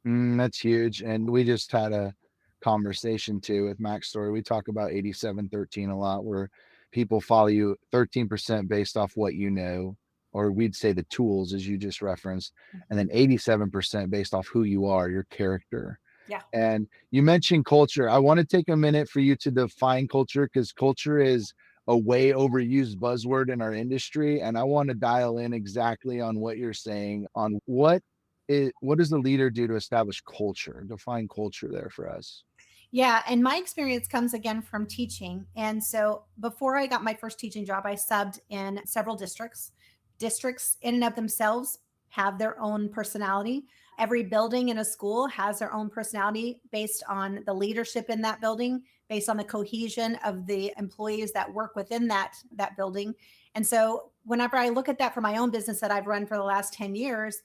That's huge. And we just had a conversation too with Mac's story. We talk about 87-13 a lot, where people follow you 13% based off what you know, or we'd say the tools as you just referenced, and then 87% based off who you are, your character. Yeah. And you mentioned culture. I want to take a minute for you to define culture, because culture is a way overused buzzword in our industry. And I want to dial in exactly on what you're saying on what does the leader do to establish culture? Define culture there for us. Yeah, and my experience comes again from teaching. And so before I got my first teaching job, I subbed in several districts. Districts in and of themselves have their own personality. Every building in a school has their own personality based on the leadership in that building, based on the cohesion of the employees that work within that building. And so whenever I look at that for my own business that I've run for the last 10 years,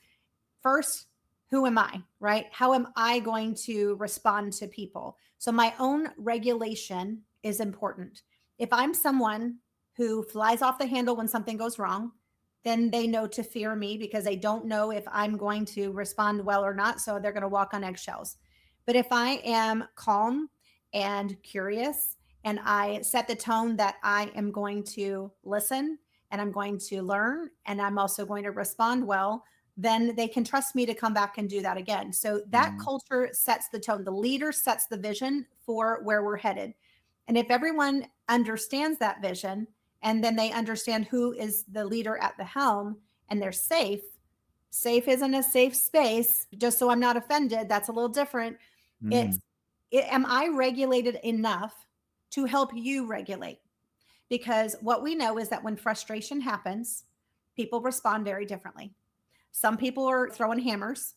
first, who am I, right? How am I going to respond to people? So my own regulation is important. If I'm someone who flies off the handle when something goes wrong, then they know to fear me because they don't know if I'm going to respond well or not. So they're going to walk on eggshells. But if I am calm and curious and I set the tone that I am going to listen and I'm going to learn and I'm also going to respond well, then they can trust me to come back and do that again. So that Mm, culture sets the tone. The leader sets the vision for where we're headed. And if everyone understands that vision and then they understand who is the leader at the helm, and they're safe. Safe isn't a safe space, just so I'm not offended. That's a little different. It's, am I regulated enough to help you regulate? Because what we know is that when frustration happens, people respond very differently. Some people are throwing hammers,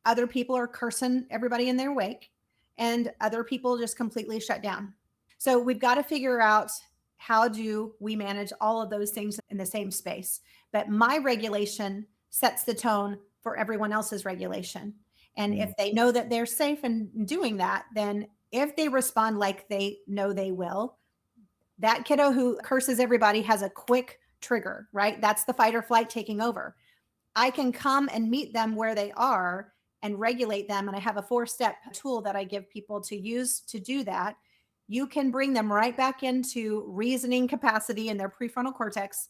other people are cursing everybody in their wake, and other people just completely shut down. So we've got to figure out, how do we manage all of those things in the same space? But my regulation sets the tone for everyone else's regulation. And if they know that they're safe in doing that, then if they respond like they know they will, that kiddo who curses everybody has a quick trigger, right? That's the fight or flight taking over. I can come and meet them where they are and regulate them. And I have a 4-step tool that I give people to use to do that. You can bring them right back into reasoning capacity in their prefrontal cortex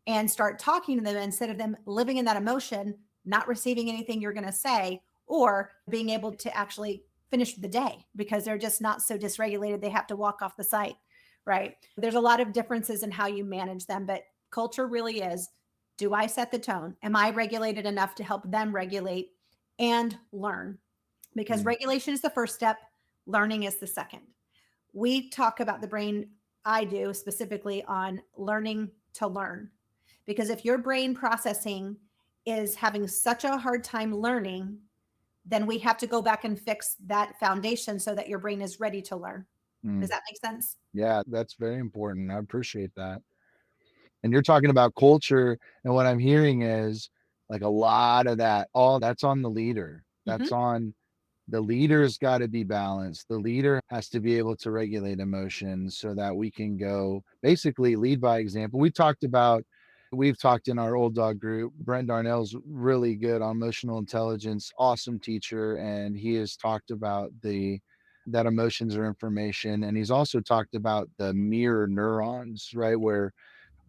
and start talking to them instead of them living in that emotion, not receiving anything you're going to say, or being able to actually finish the day because they're just not so dysregulated they have to walk off the site, right? There's a lot of differences in how you manage them, but culture really is, do I set the tone? Am I regulated enough to help them regulate and learn? Because regulation is the first step, learning is the second. We talk about the brain, I do specifically on learning to learn. Because if your brain processing is having such a hard time learning, then we have to go back and fix that foundation so that your brain is ready to learn. Does that make sense? Yeah, that's very important. I appreciate that. And you're talking about culture, and what I'm hearing is like a lot of that, all that's on the leader. That's Mm-hmm. on the leader's got to be balanced. The leader has to be able to regulate emotions so that we can go basically lead by example. We've talked in our old dog group. Brent Darnell's really good on emotional intelligence, awesome teacher. And he has talked about that emotions are information. And he's also talked about the mirror neurons, right? Where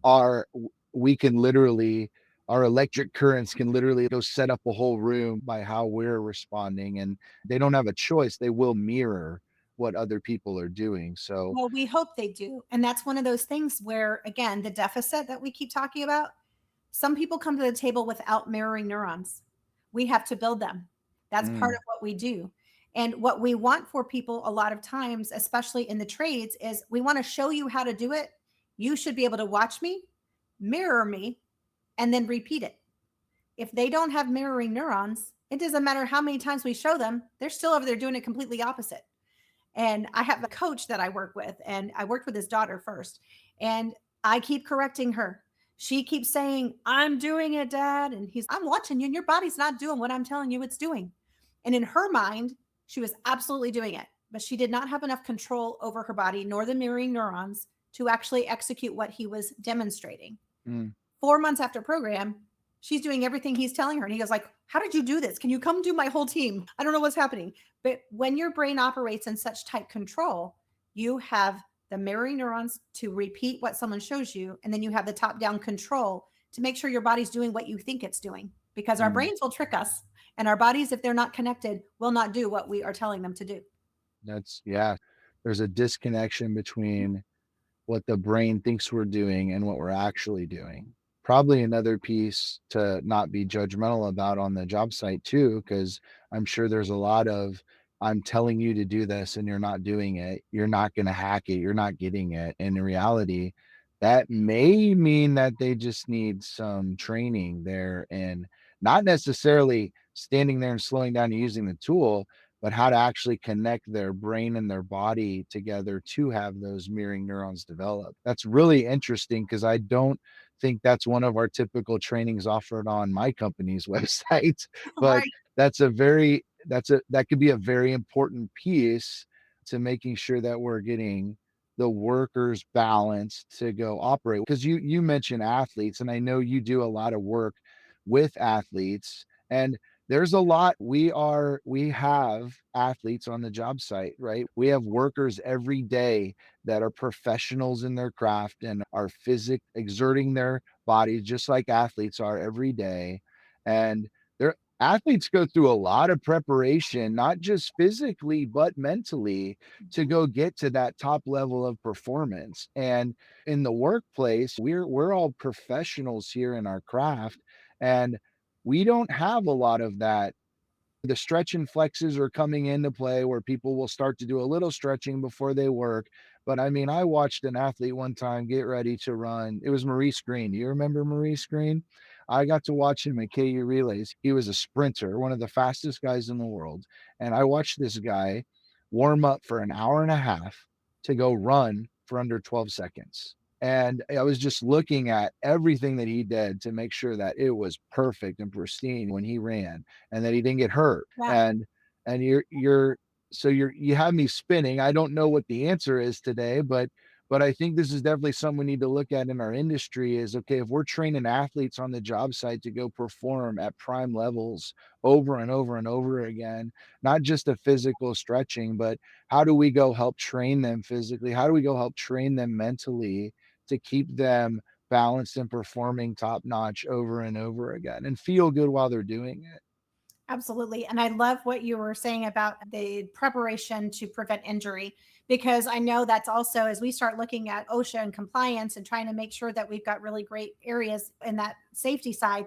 our we can literally our electric currents can literally go set up a whole room by how we're responding, and they don't have a choice. They will mirror what other people are doing. So Well, we hope they do. And that's one of those things where, again, the deficit that we keep talking about, some people come to the table without mirroring neurons. We have to build them. That's part of what we do. And what we want for people a lot of times, especially in the trades, is we want to show you how to do it. You should be able to watch me, mirror me, and then repeat it. If they don't have mirroring neurons, it doesn't matter how many times we show them, they're still over there doing it completely opposite. And I have a coach that I work with, and I worked with his daughter first. And I keep correcting her. She keeps saying, I'm doing it, Dad. And I'm watching you, and your body's not doing what I'm telling you it's doing. And in her mind, she was absolutely doing it, but she did not have enough control over her body nor the mirroring neurons to actually execute what he was demonstrating. 4 months after program, she's doing everything he's telling her. And he goes like, how did you do this? Can you come do my whole team? I don't know what's happening. But when your brain operates in such tight control, you have the mirroring neurons to repeat what someone shows you. And then you have the top down control to make sure your body's doing what you think it's doing, because our brains will trick us, and our bodies, if they're not connected, will not do what we are telling them to do. there's a disconnection between what the brain thinks we're doing and what we're actually doing. Probably another piece to not be judgmental about on the job site too, because I'm sure there's a lot of, I'm telling you to do this and you're not doing it. You're not going to hack it. You're not getting it. And in reality, that may mean that they just need some training there, and not necessarily standing there and slowing down and using the tool, but how to actually connect their brain and their body together to have those mirroring neurons develop. That's really interesting because I don't think that's one of our typical trainings offered on my company's website, but Right. that could be a very important piece to making sure that we're getting the workers balanced to go operate. Because you mentioned athletes, and I know you do a lot of work with athletes, and there's a lot. We have athletes on the job site, right? We have workers every day that are professionals in their craft and are exerting their bodies just like athletes are every day. And athletes go through a lot of preparation, not just physically, but mentally, to go get to that top level of performance. And in the workplace, we're all professionals here in our craft, and we don't have a lot of that. The stretch and flexes are coming into play where people will start to do a little stretching before they work. But I mean, I watched an athlete one time get ready to run. It was Maurice Green. Do you remember Maurice Green? I got to watch him at KU Relays. He was a sprinter, one of the fastest guys in the world. And I watched this guy warm up for an hour and a half to go run for under 12 seconds. And I was just looking at everything that he did to make sure that it was perfect and pristine when he ran and that he didn't get hurt. Yeah. And you have me spinning. I don't know what the answer is today, but I think this is definitely something we need to look at in our industry is, okay, if we're training athletes on the job site to go perform at prime levels over and over and over again, not just a physical stretching, but how do we go help train them physically? How do we go help train them mentally to keep them balanced and performing top notch over and over again and feel good while they're doing it? Absolutely. And I love what you were saying about the preparation to prevent injury, because I know that's also, as we start looking at OSHA and compliance and trying to make sure that we've got really great areas in that safety side,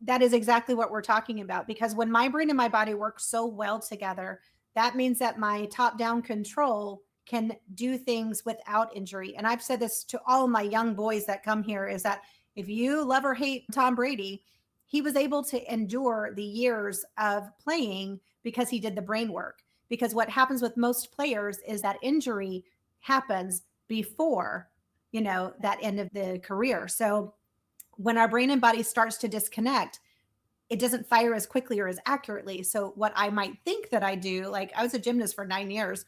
that is exactly what we're talking about. Because when my brain and my body work so well together, that means that my top down control can do things without injury. And I've said this to all my young boys that come here is that if you love or hate Tom Brady, he was able to endure the years of playing because he did the brain work. Because what happens with most players is that injury happens before, that end of the career. So when our brain and body starts to disconnect, it doesn't fire as quickly or as accurately. So what I might think that I do, like I was a gymnast for 9 years.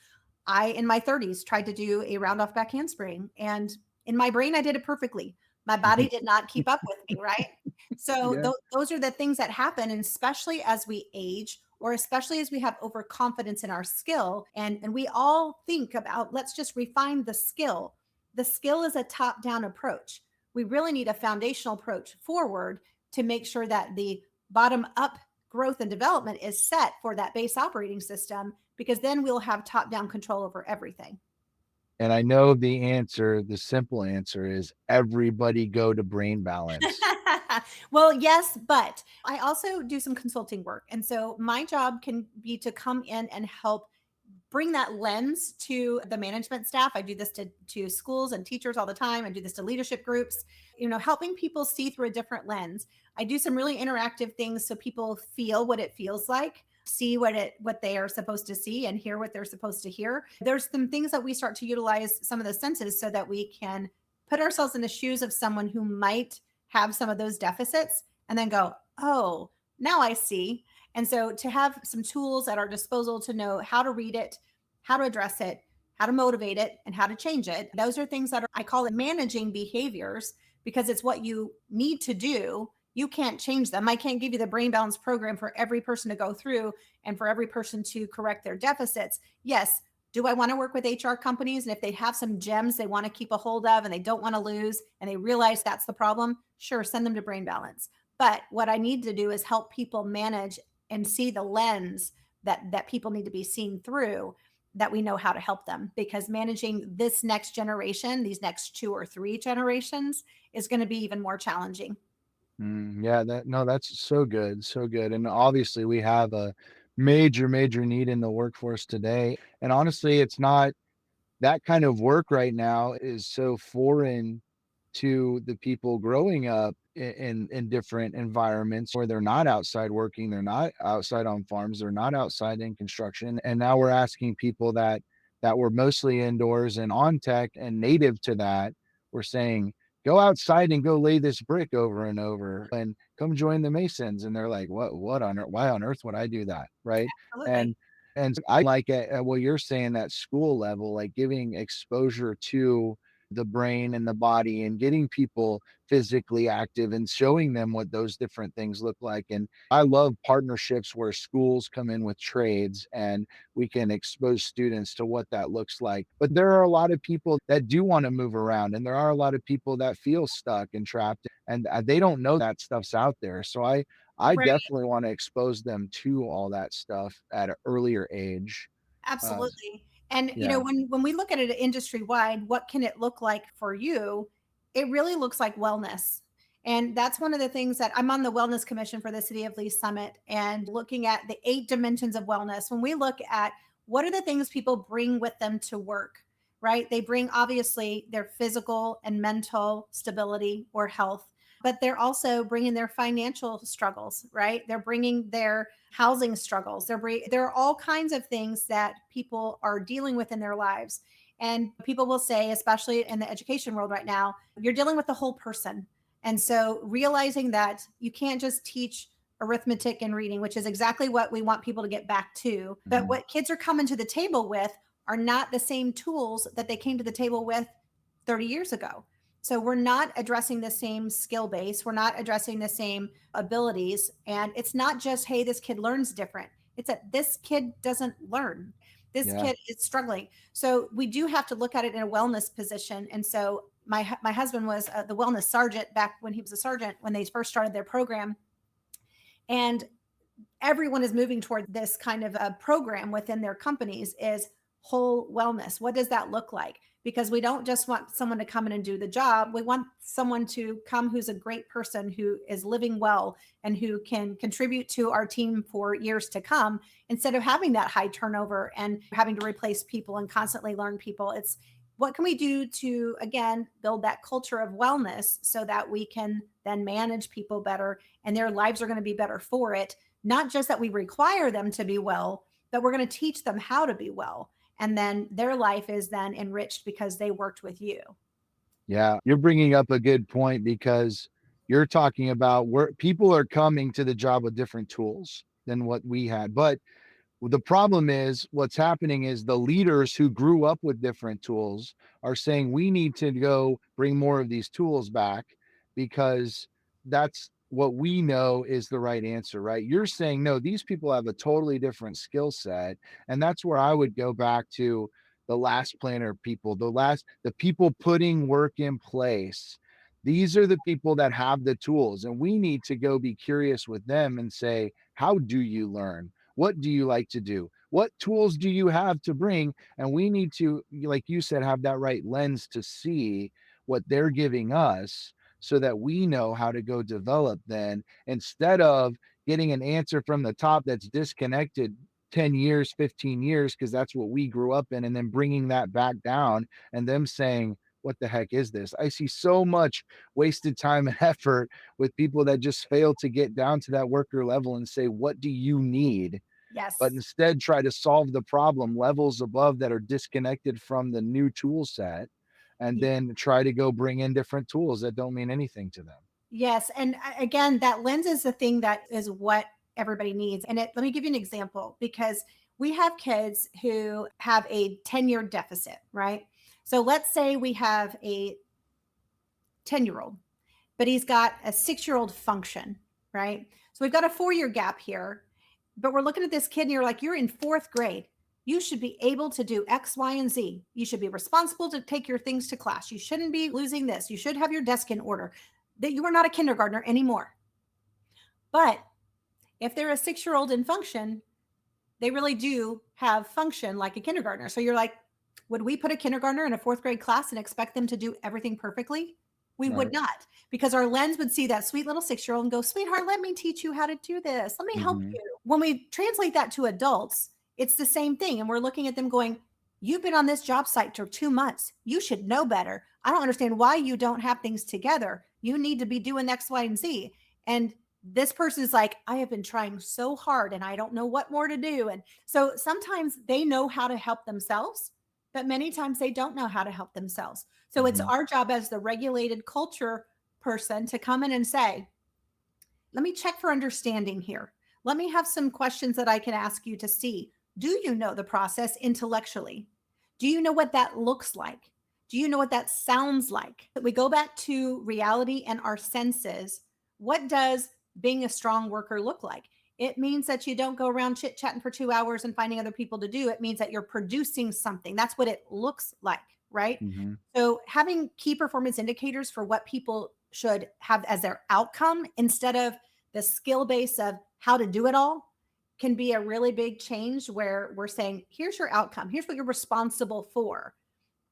I, in my 30s, tried to do a round off back handspring. And in my brain, I did it perfectly. My body did not keep up with me, right? So Yeah. those are the things that happen, and especially as we age, or especially as we have overconfidence in our skill. And we all think about, let's just refine the skill. The skill is a top down approach. We really need a foundational approach forward to make sure that the bottom up growth and development is set for that base operating system, because then we'll have top down control over everything. And I know the simple answer is everybody go to Brain Balance. Well, yes, but I also do some consulting work. And so my job can be to come in and help bring that lens to the management staff. I do this to schools and teachers all the time. I do this to leadership groups, helping people see through a different lens. I do some really interactive things so people feel what it feels like, see what they are supposed to see, and hear what they're supposed to hear. There's some things that we start to utilize some of the senses so that we can put ourselves in the shoes of someone who might have some of those deficits and then go, oh, now I see. And so to have some tools at our disposal to know how to read it, how to address it, how to motivate it, and how to change it. Those are things that I call it managing behaviors, because it's what you need to do. You can't change them. I can't give you the brain balance program for every person to go through and for every person to correct their deficits. Yes. Do I want to work with HR companies? And if they have some gems they want to keep a hold of and they don't want to lose and they realize that's the problem, sure, send them to brain balance. But what I need to do is help people manage and see the lens that people need to be seen through, that we know how to help them, because managing this next generation, these next 2 or 3 generations, is going to be even more challenging. Yeah, that's so good, so good. And obviously, we have a major, major need in the workforce today. And honestly, it's not that kind of work right now is so foreign to the people growing up in different environments where they're not outside working, they're not outside on farms, they're not outside in construction. And now we're asking people that were mostly indoors and on tech and native to that, we're saying, go outside and go lay this brick over and over and come join the Masons. And they're like, what on earth? Why on earth would I do that? Right. Absolutely. And I like it. Well, you're saying that school level, like giving exposure to the brain and the body and getting people physically active and showing them what those different things look like. And I love partnerships where schools come in with trades and we can expose students to what that looks like. But there are a lot of people that do want to move around, and there are a lot of people that feel stuck and trapped, and they don't know that stuff's out there. So I Right. definitely want to expose them to all that stuff at an earlier age. Uh, Absolutely. And yeah. when we look at it industry wide, what can it look like for you? It really looks like wellness. And that's one of the things that I'm on the wellness commission for the City of Lee Summit and looking at the 8 dimensions of wellness. When we look at what are the things people bring with them to work, right? They bring obviously their physical and mental stability or health, but they're also bringing their financial struggles, right? They're bringing their housing struggles. There are all kinds of things that people are dealing with in their lives. And people will say, especially in the education world right now, you're dealing with the whole person. And so realizing that you can't just teach arithmetic and reading, which is exactly what we want people to get back to, but Mhm. what kids are coming to the table with are not the same tools that they came to the table with 30 years ago. So we're not addressing the same skill base. We're not addressing the same abilities. And it's not just, hey, this kid learns different. It's that this kid doesn't learn. This Yeah. kid is struggling. So we do have to look at it in a wellness position. And so my husband was the wellness sergeant back when he was a sergeant when they first started their program. And everyone is moving toward this kind of a program within their companies is whole wellness. What does that look like? Because we don't just want someone to come in and do the job. We want someone to come who's a great person, who is living well and who can contribute to our team for years to come, instead of having that high turnover and having to replace people and constantly learn people. It's what can we do to, again, build that culture of wellness so that we can then manage people better and their lives are going to be better for it. Not just that we require them to be well, but we're going to teach them how to be well. And then their life is then enriched because they worked with you. Yeah, you're bringing up a good point because you're talking about where people are coming to the job with different tools than what we had. But the problem is what's happening is the leaders who grew up with different tools are saying we need to go bring more of these tools back because that's what we know is the right answer, right? You're saying no, these people have a totally different skill set. And that's where I would go back to the last planner people, the people putting work in place. These are the people that have the tools, and we need to go be curious with them and say, how do you learn? What do you like to do? What tools do you have to bring? And we need to, like you said, have that right lens to see what they're giving us so that we know how to go develop then, instead of getting an answer from the top that's disconnected 10 years, 15 years, because that's what we grew up in, and then bringing that back down and them saying, what the heck is this? I see so much wasted time and effort with people that just fail to get down to that worker level and say, what do you need? But Yes. instead try to solve the problem levels above that are disconnected from the new tool set, and then try to go bring in different tools that don't mean anything to them. Yes. And again, that lens is the thing that is what everybody needs. And let me give you an example because we have kids who have a 10-year deficit, right? So let's say we have a 10-year-old, but he's got a 6-year-old function, right? So we've got a 4-year gap here, but we're looking at this kid and you're like, you're in 4th grade. You should be able to do X, Y, and Z. You should be responsible to take your things to class. You shouldn't be losing this. You should have your desk in order. That you are not a kindergartner anymore. But if they're a 6-year-old in function, they really do have function like a kindergartner. So you're like, would we put a kindergartner in a 4th grade class and expect them to do everything perfectly? We would Right. not, because our lens would see that sweet little 6-year-old and go, sweetheart, let me teach you how to do this. Let me help Mhm. you. When we translate that to adults, it's the same thing. And we're looking at them going, you've been on this job site for 2 months. You should know better. I don't understand why you don't have things together. You need to be doing X, Y, and Z. And this person is like, I have been trying so hard and I don't know what more to do. And so sometimes they know how to help themselves, but many times they don't know how to help themselves. So it's Mhm. our job as the regulated culture person to come in and say, let me check for understanding here. Let me have some questions that I can ask you to see. Do you know the process intellectually? Do you know what that looks like? Do you know what that sounds like? We go back to reality and our senses. What does being a strong worker look like? It means that you don't go around chit chatting for 2 hours and finding other people to do. It means that you're producing something. That's what it looks like, right? Mm-hmm. So having key performance indicators for what people should have as their outcome instead of the skill base of how to do it all can be a really big change where we're saying, here's your outcome. Here's what you're responsible for.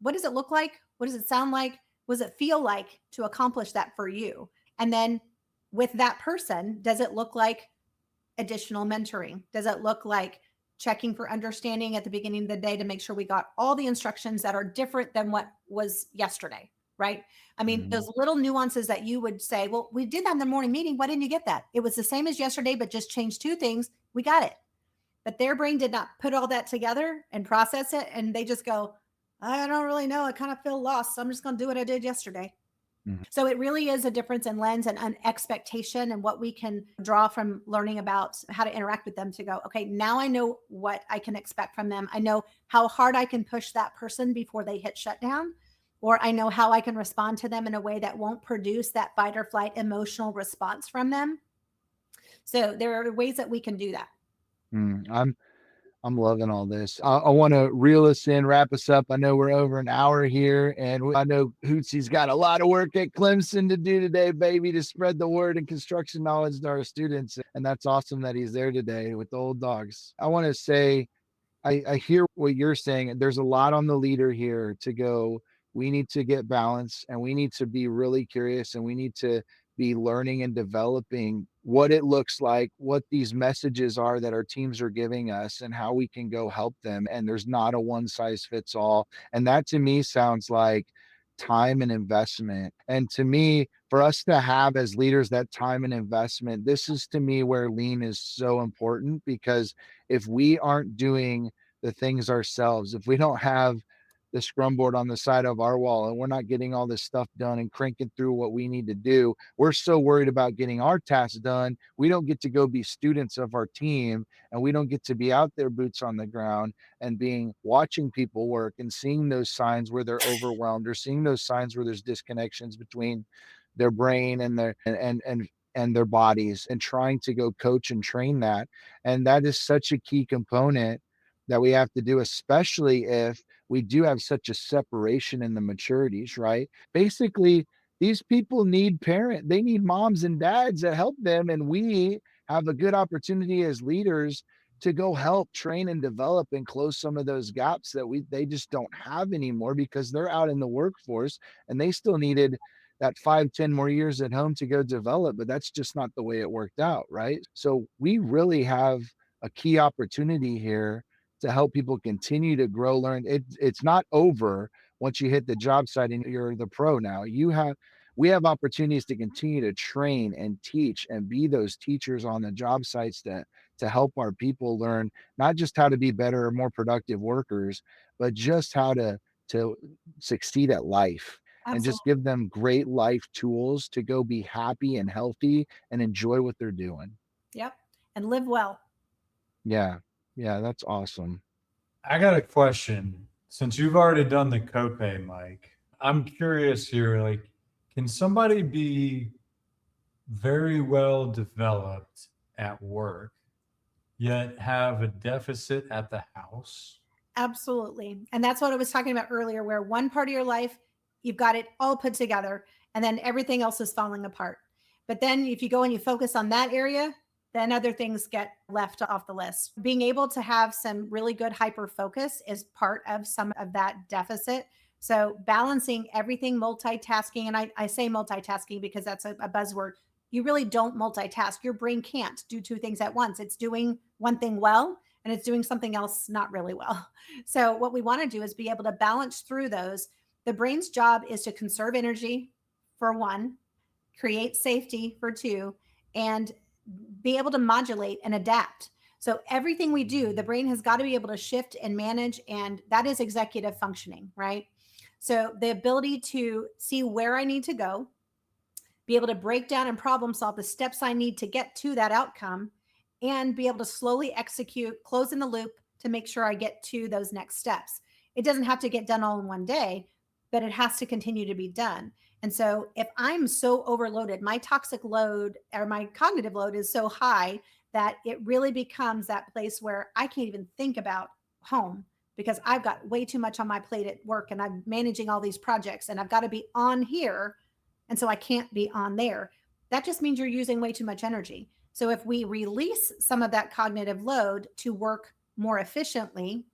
What does it look like? What does it sound like? What does it feel like to accomplish that for you? And then with that person, does it look like additional mentoring? Does it look like checking for understanding at the beginning of the day to make sure we got all the instructions that are different than what was yesterday? Right. I mean, Mm-hmm. those little nuances that you would say, well, we did that in the morning meeting. Why didn't you get that? It was the same as yesterday, but just changed two things. We got it. But their brain did not put all that together and process it. And they just go, I don't really know. I kind of feel lost. So I'm just going to do what I did yesterday. Mhm. So it really is a difference in lens and an expectation and what we can draw from learning about how to interact with them to go, okay, now I know what I can expect from them. I know how hard I can push that person before they hit shutdown, or I know how I can respond to them in a way that won't produce that fight or flight emotional response from them. So there are ways that we can do that. I'm loving all this. I want to reel us in, wrap us up. I know we're over an hour here, and I know Hootsy's got a lot of work at Clemson to do today, baby, to spread the word and construction knowledge to our students. And that's awesome that he's there today with the old dogs. I want to say, I hear what you're saying. There's a lot on the leader here to go. We need to get balance, and we need to be really curious, and we need to be learning and developing what it looks like, what these messages are that our teams are giving us, and how we can go help them. And there's not a one size fits all. And that to me sounds like time and investment. And to me, for us to have as leaders that time and investment, this is to me where lean is so important, because if we aren't doing the things ourselves, if we don't have the scrum board on the side of our wall and we're not getting all this stuff done and cranking through what we need to do, we're so worried about getting our tasks done. We don't get to go be students of our team, and we don't get to be out there boots on the ground and watching people work and seeing those signs where they're overwhelmed, or seeing those signs where there's disconnections between their brain and and their bodies, and trying to go coach and train that. And that is such a key component that we have to do, especially if we do have such a separation in the maturities, right? Basically, these people they need moms and dads that help them. And we have a good opportunity as leaders to go help train and develop and close some of those gaps that they just don't have anymore, because they're out in the workforce and they still needed that 5-10 more years at home to go develop, but that's just not the way it worked out, right? So we really have a key opportunity here to help people continue to grow, learn. It's not over once you hit the job site and you're the pro. Now we have opportunities to continue to train and teach and be those teachers on the job sites to help our people learn not just how to be better or more productive workers, but just how to succeed at life, and just Absolutely. give them great life tools to go be happy and healthy and enjoy what they're doing. Yep. And live well. Yeah. Yeah, that's awesome. I got a question. Since you've already done the copay, Mike, I'm curious here. Like, can somebody be very well developed at work, yet have a deficit at the house? Absolutely. And that's what I was talking about earlier, where one part of your life, you've got it all put together, and then everything else is falling apart. But then if you go and you focus on that area, then other things get left off the list. Being able to have some really good hyper focus is part of some of that deficit. So balancing everything, multitasking, and I say multitasking because that's a buzzword. You really don't multitask. Your brain can't do two things at once. It's doing one thing well, and it's doing something else not really well. So, what we want to do is be able to balance through those. The brain's job is to conserve energy for one, create safety for two, and be able to modulate and adapt. So, everything we do, the brain has got to be able to shift and manage, and that is executive functioning, right? So, the ability to see where I need to go, be able to break down and problem solve the steps I need to get to that outcome, and be able to slowly execute, closing the loop to make sure I get to those next steps. It doesn't have to get done all in one day, but it has to continue to be done. And so if I'm so overloaded, my toxic load or my cognitive load is so high that it really becomes that place where I can't even think about home because I've got way too much on my plate at work and I'm managing all these projects and I've got to be on here. And so I can't be on there. That just means you're using way too much energy. So if we release some of that cognitive load to work more efficiently,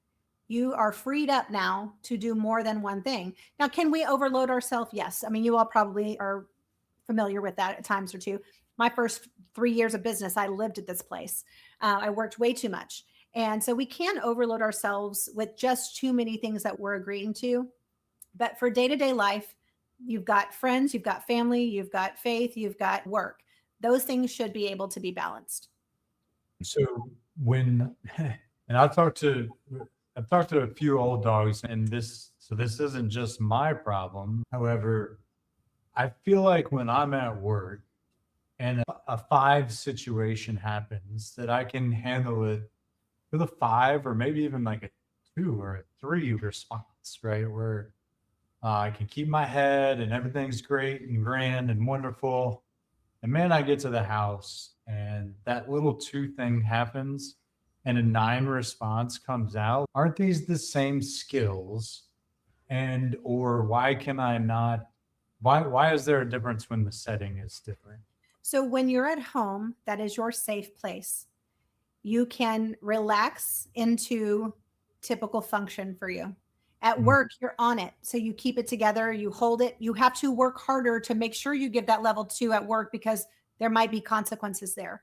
you are freed up now to do more than one thing. Now, can we overload ourselves? Yes. I mean, you all probably are familiar with that at times or two. My first 3 years of business, I lived at this place. I worked way too much. And so we can overload ourselves with just too many things that we're agreeing to. But for day to day life, you've got friends, you've got family, you've got faith, you've got work. Those things should be able to be balanced. So when, and I've talked to a few old dogs, and this isn't just my problem. However, I feel like when I'm at work and a five situation happens, that I can handle it with a five or maybe even like a two or a three response, right? Where I can keep my head and everything's great and grand and wonderful. And man, I get to the house and that little two thing happens and a nine response comes out. Aren't these the same skills? And or why can I not? Why is there a difference when the setting is different? So when you're at home, that is your safe place. You can relax into typical function for you. At work, you're on it. So you keep it together, you hold it. You have to work harder to make sure you give that level 2 at work because there might be consequences there.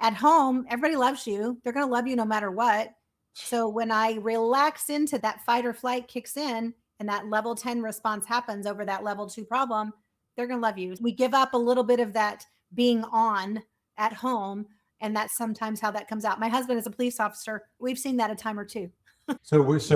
At home, everybody loves you. They're going to love you no matter what. So when I relax into that fight or flight kicks in and that level 10 response happens over that level 2 problem, they're going to love you. We give up a little bit of that being on at home. And that's sometimes how that comes out. My husband is a police officer. We've seen that a time or two. So what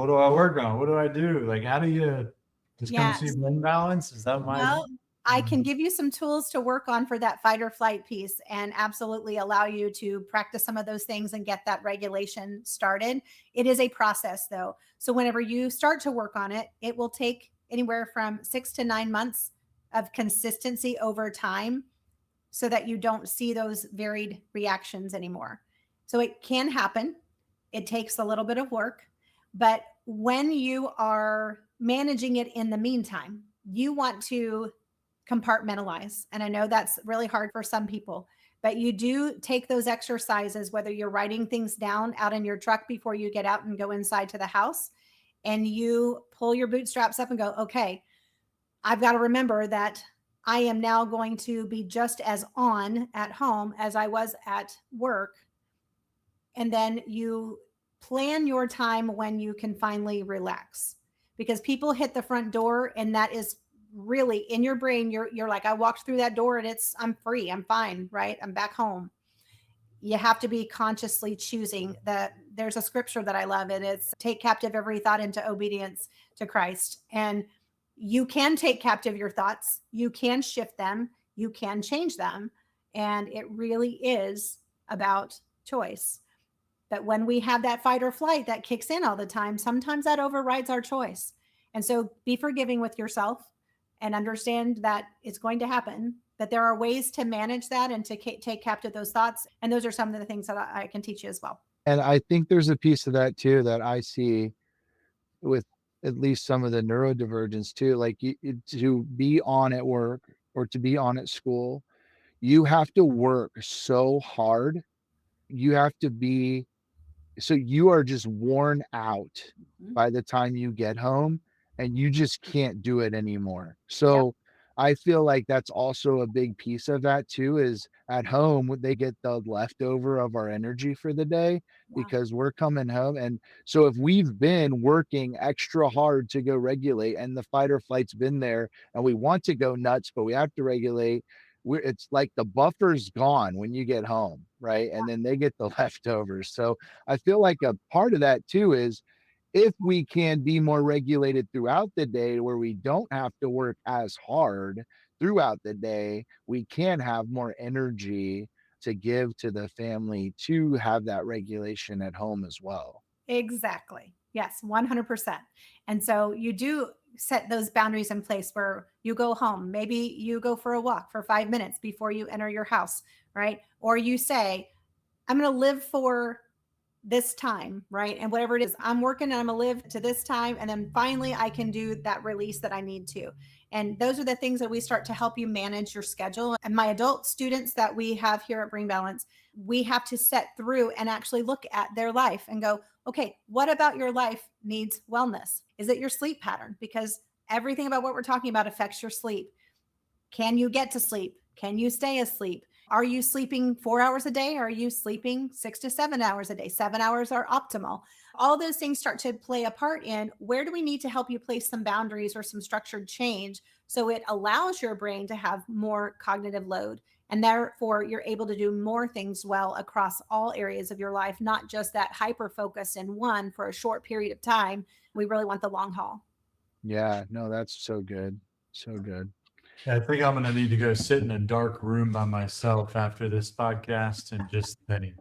do I work on? What do I do? Like, how do you just kind of see Yes. imbalance? Is that my? Well, I can give you some tools to work on for that fight or flight piece and absolutely allow you to practice some of those things and get that regulation started. It is a process though. So whenever you start to work on it, it will take anywhere from 6 to 9 months of consistency over time so that you don't see those varied reactions anymore. So it can happen. It takes a little bit of work, but when you are managing it in the meantime, you want to compartmentalize. And I know that's really hard for some people, but you do take those exercises, whether you're writing things down out in your truck before you get out and go inside to the house, and you pull your bootstraps up and go, okay, I've got to remember that I am now going to be just as on at home as I was at work. And then you plan your time when you can finally relax, because people hit the front door and that is really in your brain. You're like, I walked through that door and I'm free. I'm fine. Right. I'm back home. You have to be consciously choosing that. There's a scripture that I love, and it's take captive every thought into obedience to Christ. And you can take captive your thoughts. You can shift them. You can change them. And it really is about choice. But when we have that fight or flight that kicks in all the time, sometimes that overrides our choice. And so be forgiving with yourself and understand that it's going to happen, that there are ways to manage that and to take captive those thoughts. And those are some of the things that I can teach you as well. And I think there's a piece of that too that I see with at least some of the neurodivergence too. Like to be on at work or to be on at school, you have to work so hard. You have to be so you are just worn out by the time you get home and you just can't do it anymore. So I feel like that's also a big piece of that too, is at home they get the leftover of our energy for the day because we're coming home. And so if we've been working extra hard to go regulate and the fight or flight's been there and we want to go nuts, but we have to regulate, it's like the buffer's gone when you get home, right? And then they get the leftovers. So I feel like a part of that too is if we can be more regulated throughout the day where we don't have to work as hard throughout the day, we can have more energy to give to the family to have that regulation at home as well. Exactly. Yes, 100%. And so you do set those boundaries in place where you go home. Maybe you go for a walk for 5 minutes before you enter your house, right? Or you say, I'm going to live for this time, right? And whatever it is, I'm working and I'm going to live to this time. And then finally, I can do that release that I need to. And those are the things that we start to help you manage your schedule. And my adult students that we have here at Bring Balance, we have to set through and actually look at their life and go, okay, what about your life needs wellness? Is it your sleep pattern? Because everything about what we're talking about affects your sleep. Can you get to sleep? Can you stay asleep? Are you sleeping 4 hours a day? Are you sleeping 6 to 7 hours a day? 7 hours are optimal. All those things start to play a part in where do we need to help you place some boundaries or some structured change so it allows your brain to have more cognitive load. And therefore, you're able to do more things well across all areas of your life, not just that hyper focus in one for a short period of time. We really want the long haul. Yeah, no, that's so good. So good. I think I'm going to need to go sit in a dark room by myself after this podcast and just think.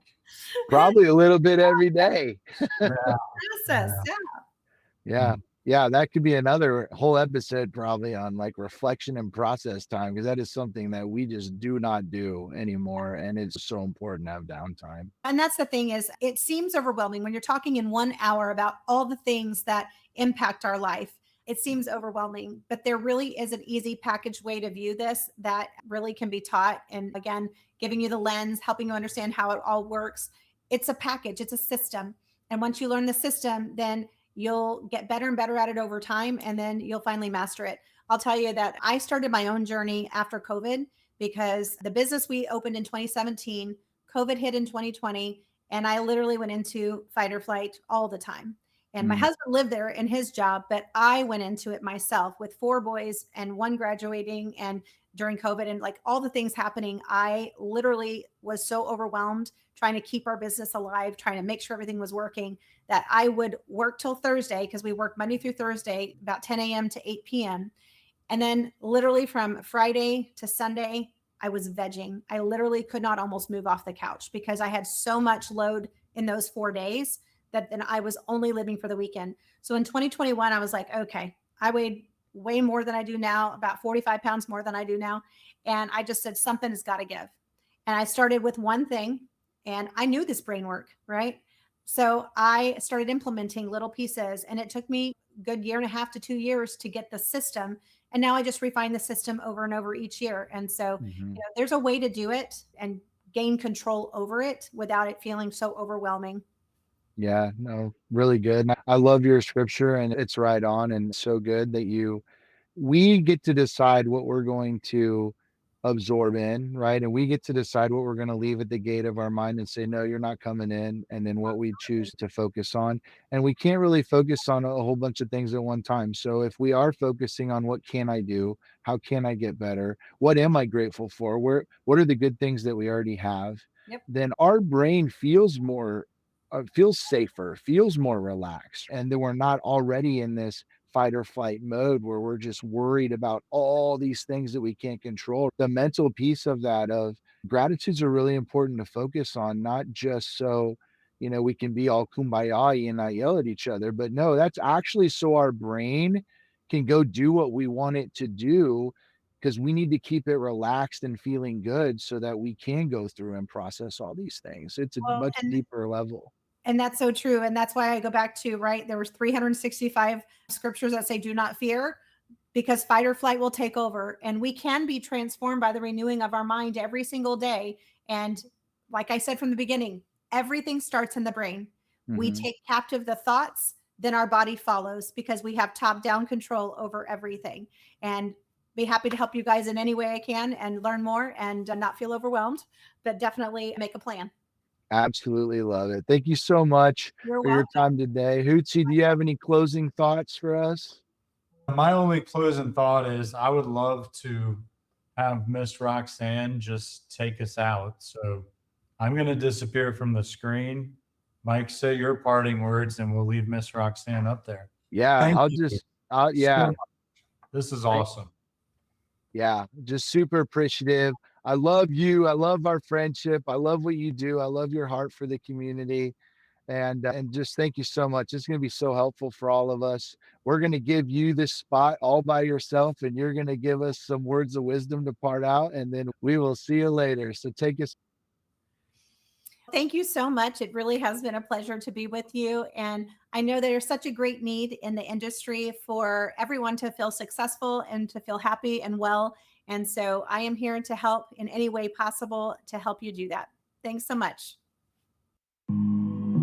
Probably a little bit every day. Yeah, Process. yeah. Yeah. Yeah, that could be another whole episode probably on like reflection and process time, because that is something that we just do not do anymore. And it's so important to have downtime. And that's the thing is it seems overwhelming when you're talking in 1 hour about all the things that impact our life. It seems overwhelming, but there really is an easy packaged way to view this that really can be taught. And again, giving you the lens, helping you understand how it all works. It's a package, it's a system. And once you learn the system, then you'll get better and better at it over time. And then you'll finally master it. I'll tell you that I started my own journey after COVID because the business we opened in 2017, COVID hit in 2020, and I literally went into fight or flight all the time. And my husband lived there in his job, but I went into it myself with 4 boys and 1 graduating and during COVID and like all the things happening. I literally was so overwhelmed trying to keep our business alive, trying to make sure everything was working that I would work till Thursday because we work Monday through Thursday, about 10 a.m. to 8 p.m. And then literally from Friday to Sunday, I was vegging. I literally could not almost move off the couch because I had so much load in those 4 days that then I was only living for the weekend. So in 2021, I was like, okay, I weighed way more than I do now, about 45 pounds more than I do now. And I just said, something has got to give. And I started with one thing and I knew this brain work, right? So I started implementing little pieces and it took me a good 1.5 to 2 years to get the system. And now I just refine the system over and over each year. And so there's a way to do it and gain control over it without it feeling so overwhelming. Yeah, no, really good. I love your scripture and it's right on and so good that we get to decide what we're going to absorb in, right? And we get to decide what we're going to leave at the gate of our mind and say, no, you're not coming in. And then what we choose to focus on. And we can't really focus on a whole bunch of things at one time. So if we are focusing on what can I do? How can I get better? What am I grateful for? What are the good things that we already have? Yep. Then our brain feels feels safer, feels more relaxed. And then we're not already in this fight or flight mode where we're just worried about all these things that we can't control. The mental piece of that of gratitudes are really important to focus on, not just so, we can be all kumbaya and not yell at each other, but no, that's actually so our brain can go do what we want it to do because we need to keep it relaxed and feeling good so that we can go through and process all these things. It's a much deeper level. And that's so true. And that's why I go back to, right, there was 365 scriptures that say, do not fear, because fight or flight will take over. And we can be transformed by the renewing of our mind every single day. And like I said from the beginning, everything starts in the brain. We take captive the thoughts, then our body follows because we have top-down control over everything. And be happy to help you guys in any way I can and learn more and not feel overwhelmed, but definitely make a plan. Absolutely love it. Thank you so much You're for your time today. Hootsy, do you have any closing thoughts for us? My only closing thought is I would love to have Miss Roxanne just take us out. So I'm going to disappear from the screen. Mike, say your parting words and we'll leave Miss Roxanne up there. Yeah, Thank you yeah. so much. This is awesome. Yeah, just super appreciative. I love you. I love our friendship. I love what you do. I love your heart for the community. And just thank you so much. It's going to be so helpful for all of us. We're going to give you this spot all by yourself, and you're going to give us some words of wisdom to part out, and then we will see you later. So take us. Thank you so much. It really has been a pleasure to be with you. And I know there's such a great need in the industry for everyone to feel successful and to feel happy and well. And so I am here to help in any way possible to help you do that. Thanks so much.